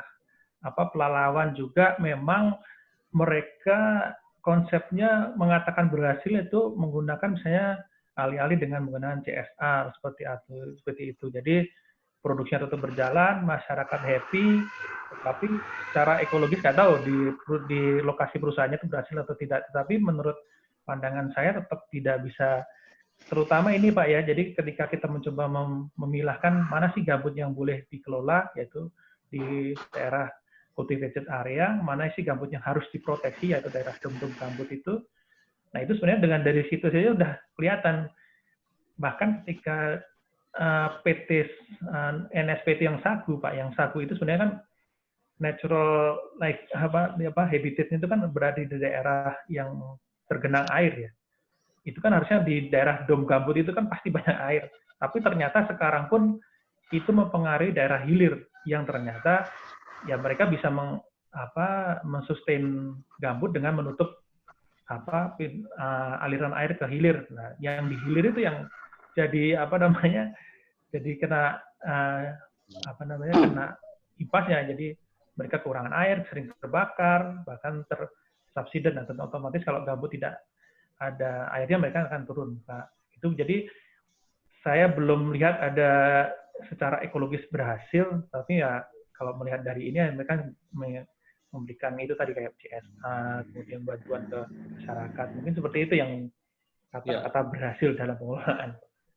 Pelalawan juga memang mereka konsepnya mengatakan berhasil itu menggunakan misalnya alih-alih dengan menggunakan CSR seperti itu. Jadi produksinya tetap berjalan, masyarakat happy, tapi secara ekologis nggak tahu di lokasi perusahaannya itu berhasil atau tidak. Tetapi menurut pandangan saya tetap tidak bisa, terutama ini Pak ya. Jadi ketika kita mencoba memilahkan mana sih gambut yang boleh dikelola, yaitu di daerah cultivated area, mana sih gambut yang harus diproteksi, yaitu daerah dom-dom gambut itu. Nah itu sebenarnya dengan dari situ saja udah kelihatan. Bahkan ketika PT NSPT yang sagu Pak, yang sagu itu sebenarnya kan natural habitatnya itu kan berada di daerah yang tergenang air ya. Itu kan harusnya di daerah dom gambut itu kan pasti banyak air. Tapi ternyata sekarang pun itu mempengaruhi daerah hilir yang ternyata ya mereka bisa mensustain gambut dengan menutup aliran air ke hilir. Nah, yang di hilir itu yang jadi jadi kena kena impasnya. Jadi mereka kekurangan air, sering terbakar, bahkan tersubsiden. Dan otomatis kalau gambut tidak ada airnya mereka akan turun. Nah, itu jadi saya belum lihat ada secara ekologis berhasil, tapi ya kalau melihat dari ini mereka memberikan itu tadi kayak CSR, kemudian bantuan ke masyarakat. Mungkin seperti itu yang kata-kata berhasil dalam pengelolaan.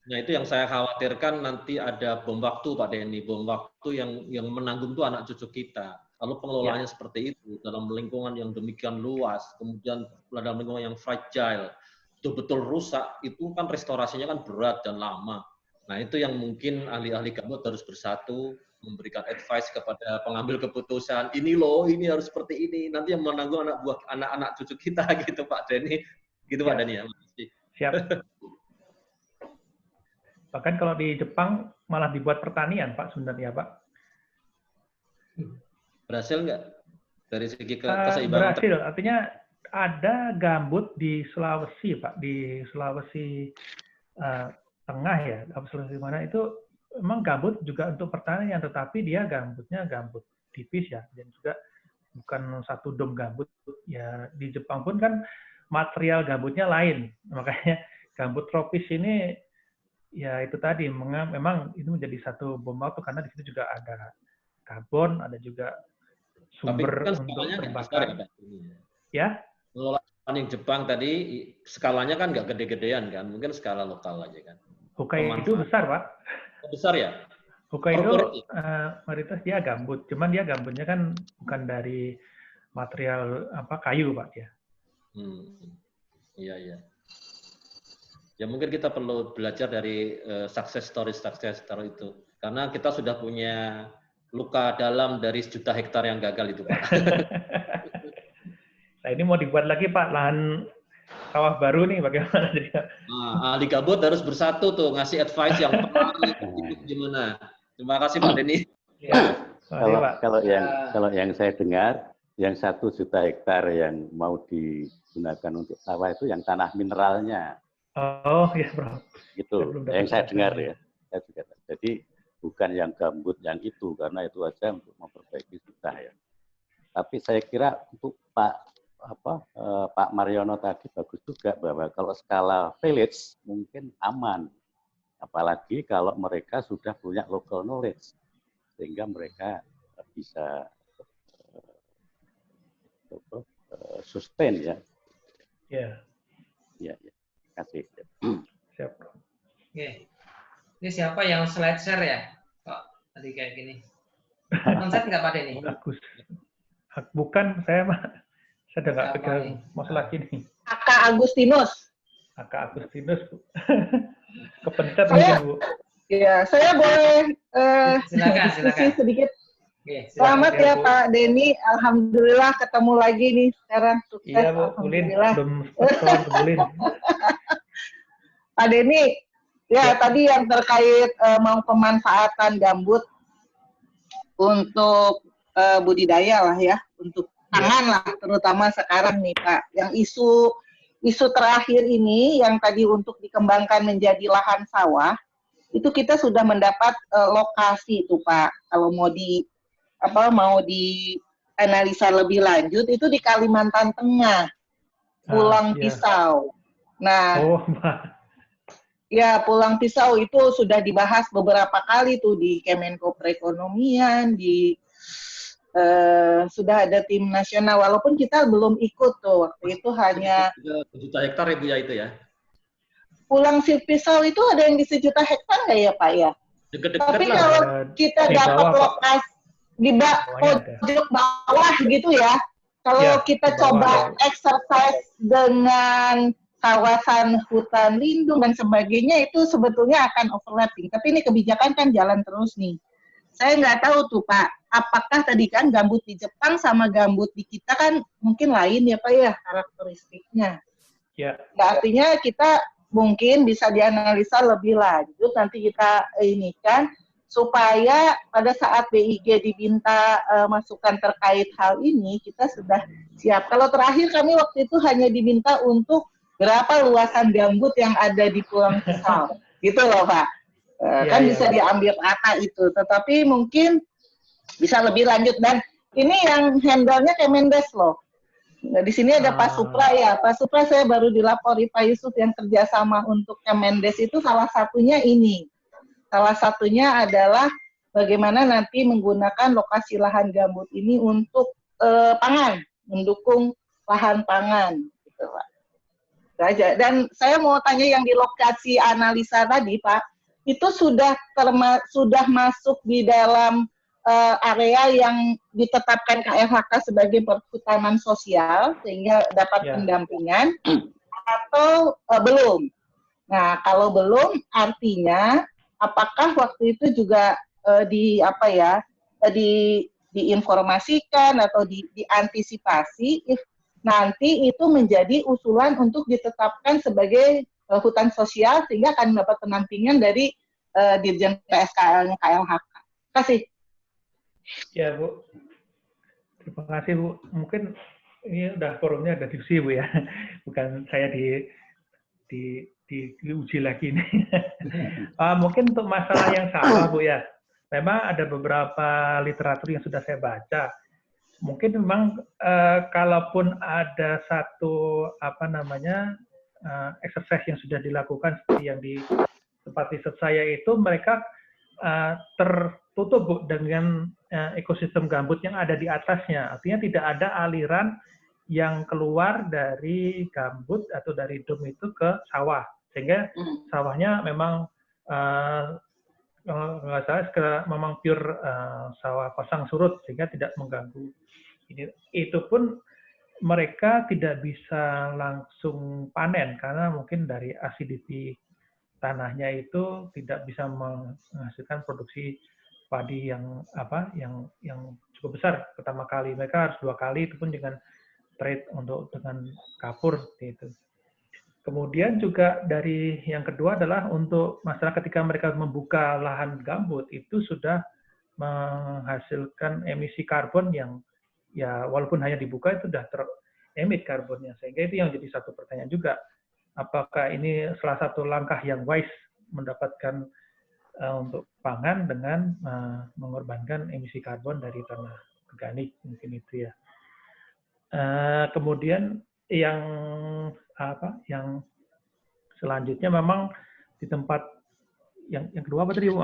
Nah itu yang saya khawatirkan nanti ada bom waktu Pak Denny, bom waktu yang menanggung itu anak cucu kita. Lalu pengelolaannya seperti itu dalam lingkungan yang demikian luas, kemudian dalam lingkungan yang fragile, betul-betul rusak, itu kan restorasinya kan berat dan lama. Nah itu yang mungkin ahli-ahli gambut harus bersatu, memberikan advice kepada pengambil keputusan. Ini loh, ini harus seperti ini. Nanti yang menanggung anak-anak cucu kita gitu Pak Denny. Gitu Pak Denny ya. Siap. Bahkan kalau di Jepang malah dibuat pertanian Pak sebenarnya Pak. Berhasil nggak dari segi keseimbangan? Berhasil, artinya ada gambut di Sulawesi Pak, di Sulawesi Tengah ya, Sulawesi mana itu memang gambut juga untuk pertanian, tetapi dia gambutnya gambut tipis ya, dan juga bukan satu dom gambut. Ya di Jepang pun kan material gambutnya lain, makanya gambut tropis ini ya itu tadi memang itu menjadi satu bom waktu karena di situ juga ada karbon, ada juga sumber kan untuk terbakar. Ya. Pengelolaan yang Jepang tadi skalanya kan nggak gede-gedean kan, mungkin skala lokal aja kan. Hokkaido besar Pak. Besar ya? Hokkaido mayoritas dia gambut, cuman dia gambutnya kan bukan dari material kayu Pak ya. Iya. Ya mungkin kita perlu belajar dari success story itu, karena kita sudah punya luka dalam dari sejuta hektar yang gagal itu Pak. Nah ini mau dibuat lagi Pak lahan sawah baru nih bagaimana jadinya? Ahli gambut harus bersatu tuh ngasih advice yang paling gimana. Terima kasih Pak Denny. Ya, kalau yang saya dengar, yang 1 juta hektar yang mau digunakan untuk sawah itu yang tanah mineralnya. Oh iya Bro. Itu yang saya dengar ya. Jadi bukan yang gambut yang itu, karena itu aja untuk memperbaiki kita ya. Tapi saya kira untuk Pak Mariono tadi bagus juga bahwa kalau skala village mungkin aman, apalagi kalau mereka sudah punya local knowledge sehingga mereka bisa sustain ya. Ya. Kasih. Siap. Oke. Ini siapa yang slide share ya? Kok ada nanti kayak gini. Konsep nggak Pak Denny? Bagus. Bukan, saya udah nggak pegang mouse lagi nih. Aka Agustinus. Aka Agustinus, Bu. Kepencet mungkin, Bu. Ya, saya boleh silakan. sedikit. Oke, Selamat ya Pak Denny, alhamdulillah ketemu lagi nih sekarang, sukses. Iya Bu, Ulin, belum Pak Denny, ya tadi yang terkait mau pemanfaatan gambut untuk budidaya lah ya, untuk pangan lah terutama sekarang nih Pak. Yang isu terakhir ini yang tadi untuk dikembangkan menjadi lahan sawah, itu kita sudah mendapat lokasi itu Pak. Kalau mau dianalisa lebih lanjut itu di Kalimantan Tengah, Pulang Pisau. Nah, ya Pulang Pisau itu sudah dibahas beberapa kali tuh di Kemenko Perekonomian, sudah ada tim nasional, walaupun kita belum ikut tuh waktu itu hanya 1 juta hektar Ibu ya itu ya. Pulang Pisau itu ada yang di 1 juta hektar nggak ya Pak ya? Deket-deket tapi lah. kalau kita dapat lokasi di pojok bawah gitu ya, kalau kita coba exercise dengan kawasan hutan lindung dan sebagainya itu sebetulnya akan overlapping. Tapi ini kebijakan kan jalan terus nih. Saya nggak tahu tuh Pak, apakah tadi kan gambut di Jepang sama gambut di kita kan mungkin lain ya Pak ya karakteristiknya. Ya. Nah, artinya kita mungkin bisa dianalisa lebih lanjut nanti kita ini kan supaya pada saat BIG diminta masukan terkait hal ini kita sudah siap. Kalau terakhir kami waktu itu hanya diminta untuk berapa luasan gambut yang ada di Pulang Pisau, gitu loh Pak. Kan bisa diambil rata itu, tetapi mungkin bisa lebih lanjut dan ini yang handle-nya Kemendes loh. Nah, di sini ada Pak Supra ya. Pak Supra saya baru dilapori Pak Yusuf yang kerjasama untuk Kemendes itu salah satunya ini. Salah satunya adalah bagaimana nanti menggunakan lokasi lahan gambut ini untuk pangan, mendukung lahan pangan, gitu Pak. Dan saya mau tanya yang di lokasi analisa tadi Pak, itu sudah masuk di dalam area yang ditetapkan KLHK sebagai perhutanan sosial sehingga dapat pendampingan atau belum? Nah, kalau belum artinya apakah waktu itu juga diinformasikan atau diantisipasi nanti itu menjadi usulan untuk ditetapkan sebagai hutan sosial sehingga akan mendapat pendampingan dari Dirjen PSKL-nya KLHK. Terima kasih. Ya Bu, terima kasih Bu. Mungkin ini udah forumnya ada diskusi Bu ya, bukan saya diuji lagi nih. Mungkin untuk masalah yang sama Bu ya, memang ada beberapa literatur yang sudah saya baca. Mungkin memang kalaupun ada satu exercise yang sudah dilakukan seperti yang di tempat riset saya itu, mereka tertutup Bu dengan ekosistem gambut yang ada di atasnya. Artinya tidak ada aliran yang keluar dari gambut atau dari dom itu ke sawah, sehingga sawahnya memang nggak salah memang pure sawah pasang surut sehingga tidak mengganggu. Itu pun mereka tidak bisa langsung panen karena mungkin dari acidity tanahnya itu tidak bisa menghasilkan produksi padi yang cukup besar pertama kali. Mereka harus 2 kali, itu pun dengan trade dengan kapur seperti itu. Kemudian juga dari yang kedua adalah untuk masalah ketika mereka membuka lahan gambut itu sudah menghasilkan emisi karbon yang ya walaupun hanya dibuka itu sudah teremit karbonnya, sehingga itu yang jadi satu pertanyaan juga, apakah ini salah satu langkah yang wise mendapatkan untuk pangan dengan mengorbankan emisi karbon dari tanah organik, mungkin itu ya. Kemudian yang selanjutnya memang di tempat yang kedua apa tadi Bu?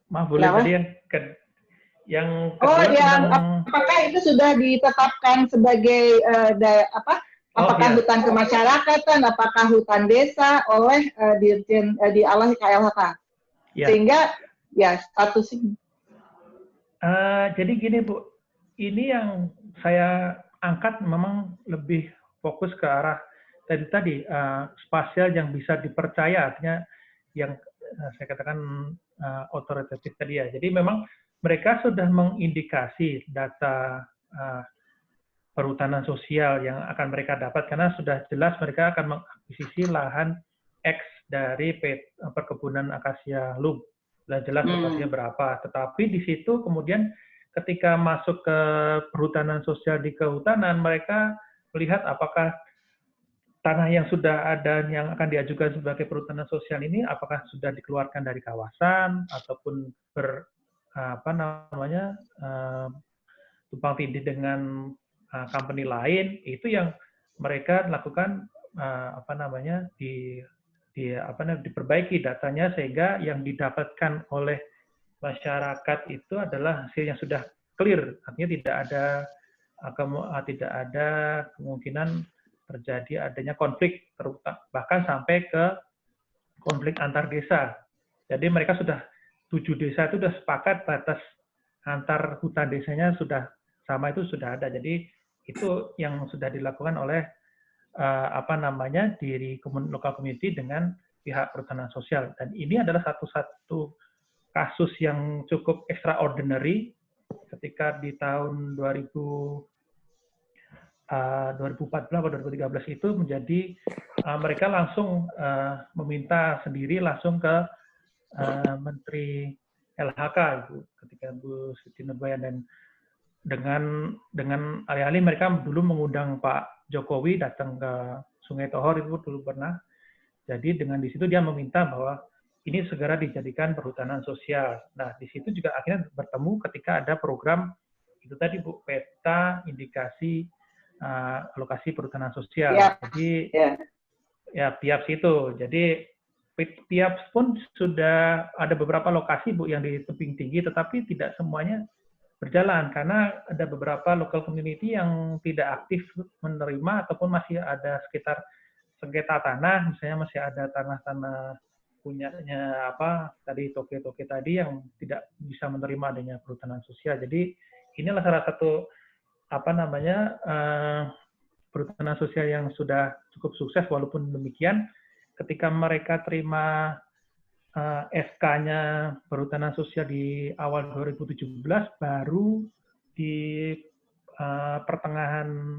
Maaf boleh tadi yang kedua apakah itu sudah ditetapkan sebagai Apakah hutan kemasyarakatan, apakah hutan desa oleh Dirjen oleh KLHK. Ya. Sehingga ya status ini. Jadi gini Bu, ini yang saya angkat memang lebih fokus ke arah tadi spasial yang bisa dipercaya, artinya yang saya katakan otoritatif tadi ya. Jadi memang mereka sudah mengindikasi data perhutanan sosial yang akan mereka dapat, karena sudah jelas mereka akan mengakuisisi lahan X dari perkebunan akasia lum, sudah jelas lokasinya berapa. Tetapi di situ kemudian ketika masuk ke perhutanan sosial di kehutanan, mereka melihat apakah tanah yang sudah ada yang akan diajukan sebagai perhutanan sosial ini apakah sudah dikeluarkan dari kawasan ataupun tumpang tindih dengan company lain, itu yang mereka lakukan diperbaiki datanya sehingga yang didapatkan oleh masyarakat itu adalah hasil yang sudah clear, artinya tidak ada kemungkinan terjadi adanya konflik, bahkan sampai ke konflik antar desa. Jadi mereka sudah 7 desa itu sudah sepakat batas antar hutan desanya sudah sama, itu sudah ada. Jadi itu yang sudah dilakukan oleh diri lokal community dengan pihak perhutanan sosial. Dan ini adalah satu kasus yang cukup extraordinary ketika di tahun 2014 atau 2013 itu menjadi mereka langsung meminta sendiri langsung ke Menteri LHK ketika Bu Siti Nurbaya, dan dengan alih-alih mereka dulu mengundang Pak Jokowi datang ke Sungai Tohor, itu dulu pernah. Jadi dengan di situ dia meminta bahwa ini segera dijadikan perhutanan sosial. Nah, di situ juga akhirnya bertemu ketika ada program itu tadi Bu, peta indikasi alokasi perhutanan sosial. Jadi ya PIAPS itu. Jadi PIAPS pun sudah ada beberapa lokasi Bu yang di tebing tinggi, tetapi tidak semuanya berjalan karena ada beberapa local community yang tidak aktif menerima ataupun masih ada sekitar sengketa tanah, misalnya masih ada tanah-tanah punyanya toke-toke tadi yang tidak bisa menerima adanya perhutanan sosial. Jadi inilah salah satu perhutanan sosial yang sudah cukup sukses. Walaupun demikian ketika mereka terima SK-nya perhutanan sosial di awal 2017, baru di pertengahan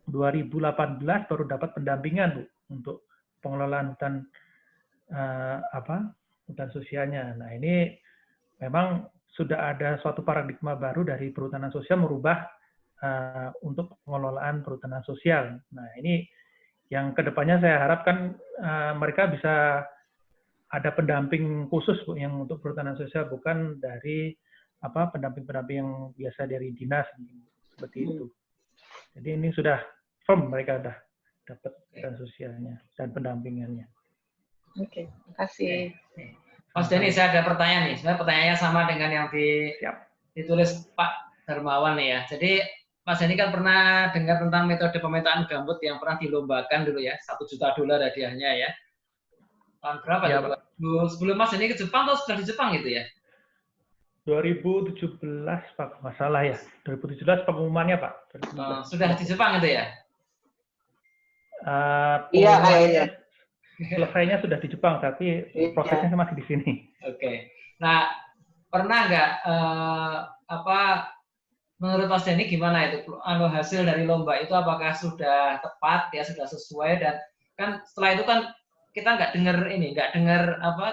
2018 baru dapat pendampingan Bu untuk pengelolaan hutan sosialnya. Nah, ini memang sudah ada suatu paradigma baru dari perhutanan sosial merubah untuk pengelolaan perhutanan sosial. Nah, ini yang kedepannya saya harapkan mereka bisa ada pendamping khusus Bu, yang untuk perhutanan sosial, bukan dari pendamping-pendamping yang biasa dari dinas seperti itu. Jadi ini sudah firm, mereka sudah dapat perhutanan sosialnya dan pendampingannya. Oke, terima kasih. Mas Denny, saya ada pertanyaan nih. Sebenarnya pertanyaannya sama dengan yang ditulis Pak Darmawan nih ya. Jadi Mas Denny kan pernah dengar tentang metode pemetaan gambut yang pernah dilombakan dulu ya, $1 juta hadiahnya ya. Tahun berapa ya, Pak? Sebelum Mas Denny ke Jepang atau sudah di Jepang gitu ya? 2017 Pak, masalah ya. 2017 pengumumannya Pak. Sudah di Jepang itu ya? Iya. Selesainya sudah di Jepang, tapi prosesnya masih di sini. Oke. Nah, pernah nggak menurut Mas Denny gimana itu hasil dari lomba itu, apakah sudah tepat ya, sudah sesuai, dan kan setelah itu kan kita nggak dengar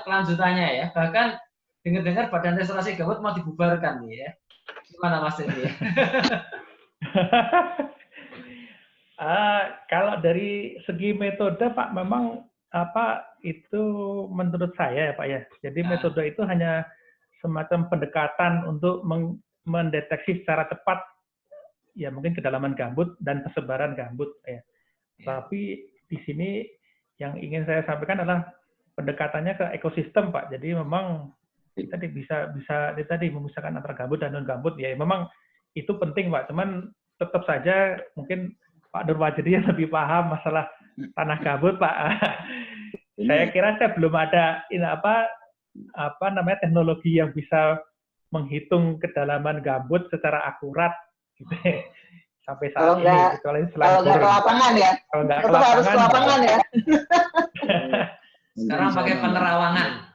kelanjutannya ya, bahkan dengar Badan Restorasi Gambut mau dibubarkan ya. Gimana Mas Denny? Kalau dari segi metode Pak, memang itu menurut saya ya Pak ya. Jadi metode itu hanya semacam pendekatan untuk mendeteksi secara cepat ya mungkin kedalaman gambut dan persebaran gambut ya. Tapi di sini yang ingin saya sampaikan adalah pendekatannya ke ekosistem Pak. Jadi memang tadi bisa memisahkan antara gambut dan non gambut ya. Memang itu penting Pak. Cuman tetap saja mungkin Pak Nurwajedi yang lebih paham masalah tanah gambut, Pak. Saya kira saya belum ada apa namanya teknologi yang bisa menghitung kedalaman gambut secara akurat gitu. Sampai saat ini, kecuali kalau nggak ke lapangan ya. Kalau nggak ke harus ke lapangan ya. Sekarang pakai penerawangan.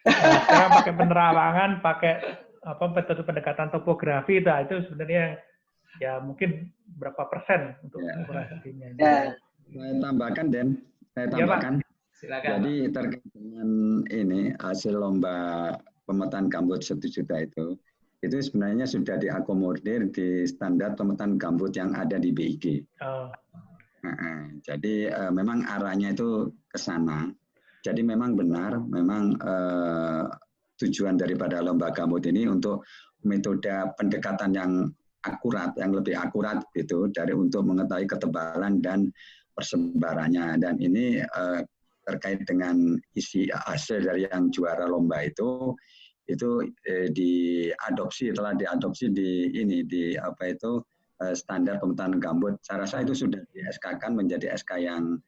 Nah, sekarang pakai penerawangan, pakai metode pendekatan topografi itu sebenarnya ya mungkin berapa persen untuk operasinya. Ya. Saya tambahkan, Den. Saya tambahkan. Ya, silakan. Jadi terkait dengan ini hasil lomba pemetaan gambut 1 juta itu sebenarnya sudah diakomodir di standar pemetaan gambut yang ada di BIG. Oh. Jadi memang arahnya itu ke sana. Jadi memang benar, memang tujuan daripada lomba gambut ini untuk metode pendekatan yang akurat, yang lebih akurat gitu, untuk mengetahui ketebalan dan persebarannya. Dan ini terkait dengan isi hasil dari yang juara lomba itu telah diadopsi di standar pemetaan gambut. Saya rasa itu sudah di SK-kan menjadi SK yang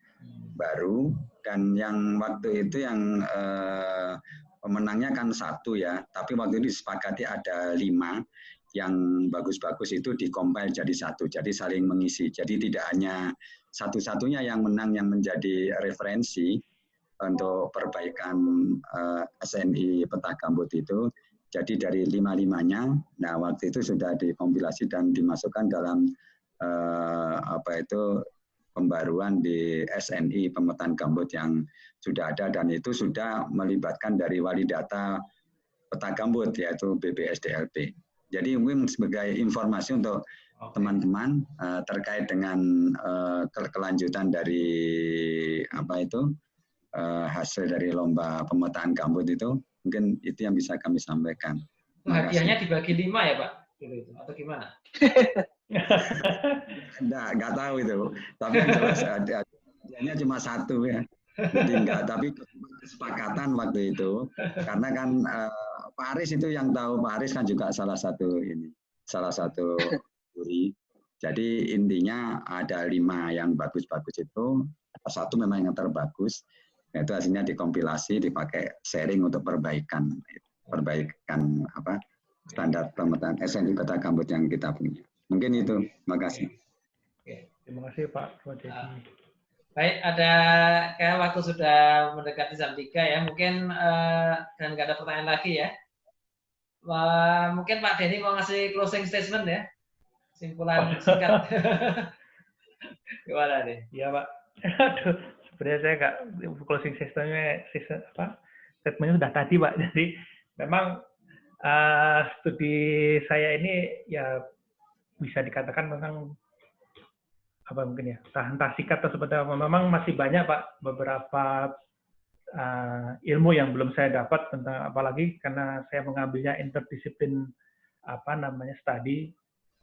baru, dan yang waktu itu yang pemenangnya kan 1 ya, tapi waktu itu disepakati ada 5 yang bagus-bagus itu dikompil jadi 1, jadi saling mengisi. Jadi tidak hanya satu-satunya yang menang yang menjadi referensi untuk perbaikan SNI peta gambut itu. Jadi dari 5-5-nya, nah waktu itu sudah dikompilasi dan dimasukkan dalam pembaruan di SNI pemetaan gambut yang sudah ada, dan itu sudah melibatkan dari wali data peta gambut yaitu BPSDLP. Jadi mungkin sebagai informasi untuk teman-teman terkait dengan kelanjutan dari hasil dari lomba pemetaan gambut itu, mungkin itu yang bisa kami sampaikan. Hadiahnya dibagi 5 ya Pak? Atau gimana? Nggak tahu itu. Tapi yang jelas hadiahnya cuma 1 ya. Jadi enggak, tapi kesepakatan waktu itu. Karena kan Pak Aris itu yang tahu, Pak Aris kan juga salah satu juri. Jadi intinya ada 5 yang bagus-bagus itu. 1 memang yang terbagus. Itu hasilnya dikompilasi, dipakai sharing untuk perbaikan standar pemetaan SNI peta gambut yang kita punya. Mungkin itu. Terima kasih. Oke. Terima kasih Pak Nurwajedi. Baik, ada kayak waktu sudah mendekati jam 3 ya. Mungkin dan nggak ada pertanyaan lagi ya. Mungkin Pak Denny mau ngasih closing statement ya. Simpulan singkat. Gimana nih? Iya Pak. Aduh. Sebenarnya saya nggak closing statementnya sudah tadi Pak. Jadi memang studi saya ini ya bisa dikatakan memang tahan sikat atau seperti apa. Memang masih banyak Pak beberapa ilmu yang belum saya dapat tentang, apalagi karena saya mengambilnya interdisiplin studi,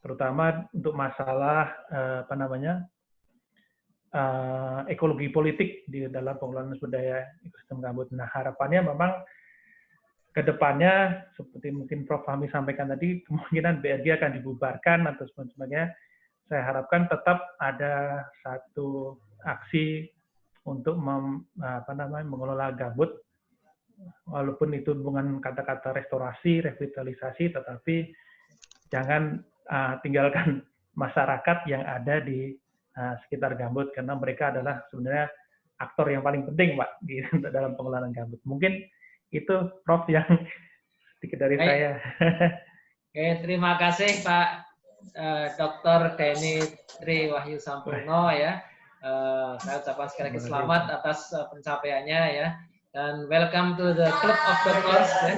terutama untuk masalah ekologi politik di dalam pengelolaan sumber daya ekosistem gambut. Nah, harapannya memang ke depannya seperti mungkin Prof. Fahmi sampaikan tadi, kemungkinan BRG akan dibubarkan atau sebagainya. Saya harapkan tetap ada satu aksi untuk mengelola gambut, walaupun itu dengan kata-kata restorasi, revitalisasi, tetapi jangan tinggalkan masyarakat yang ada di sekitar gambut, karena mereka adalah sebenarnya aktor yang paling penting Pak di dalam pengelolaan gambut. Mungkin itu Prof yang sedikit dari saya. Oke, terima kasih Pak Dr. Denny Tri Wahyu Sampurno ya. Saya ucapkan sekali lagi selamat atas pencapaiannya ya, dan welcome to the Club of Doctors ya.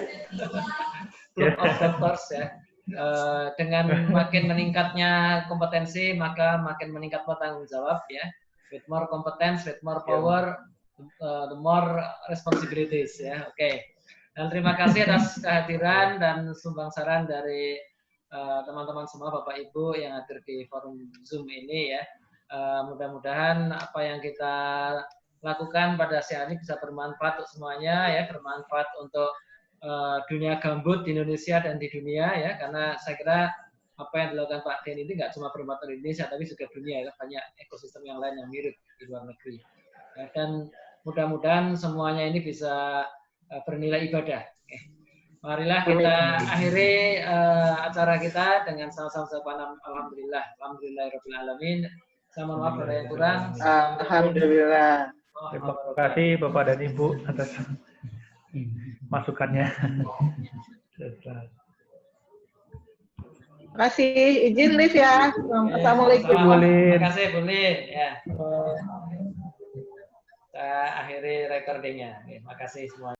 Club of Doctors ya. Dengan makin meningkatnya kompetensi, maka makin meningkat tanggung jawab ya. With more competence, with more power, the more responsibilities ya. Oke. Dan terima kasih atas kehadiran dan sumbang saran dari teman-teman semua, Bapak Ibu yang hadir di forum Zoom ini ya. Mudah-mudahan apa yang kita lakukan pada siang ini bisa bermanfaat untuk semuanya ya, bermanfaat untuk dunia gambut di Indonesia dan di dunia ya, karena saya kira apa yang dilakukan Pak Den ini nggak cuma perempatan Indonesia, tapi juga dunia, ya. Banyak ekosistem yang lain yang mirip di luar negeri. Ya, dan mudah-mudahan semuanya ini bisa bernilai ibadah. Marilah kita akhiri acara kita dengan sama-sama ucapan alhamdulillah, alhamdulillahirabbil alamin. Saya mohon maaf ada yang kurang. Alhamdulillah. Terima kasih Bapak dan Ibu atas masukannya. Terima kasih. Izin live ya. Assalamualaikum. Terima kasih Bu Lin. Ya. Kita akhiri recordingnya. Terima kasih semua.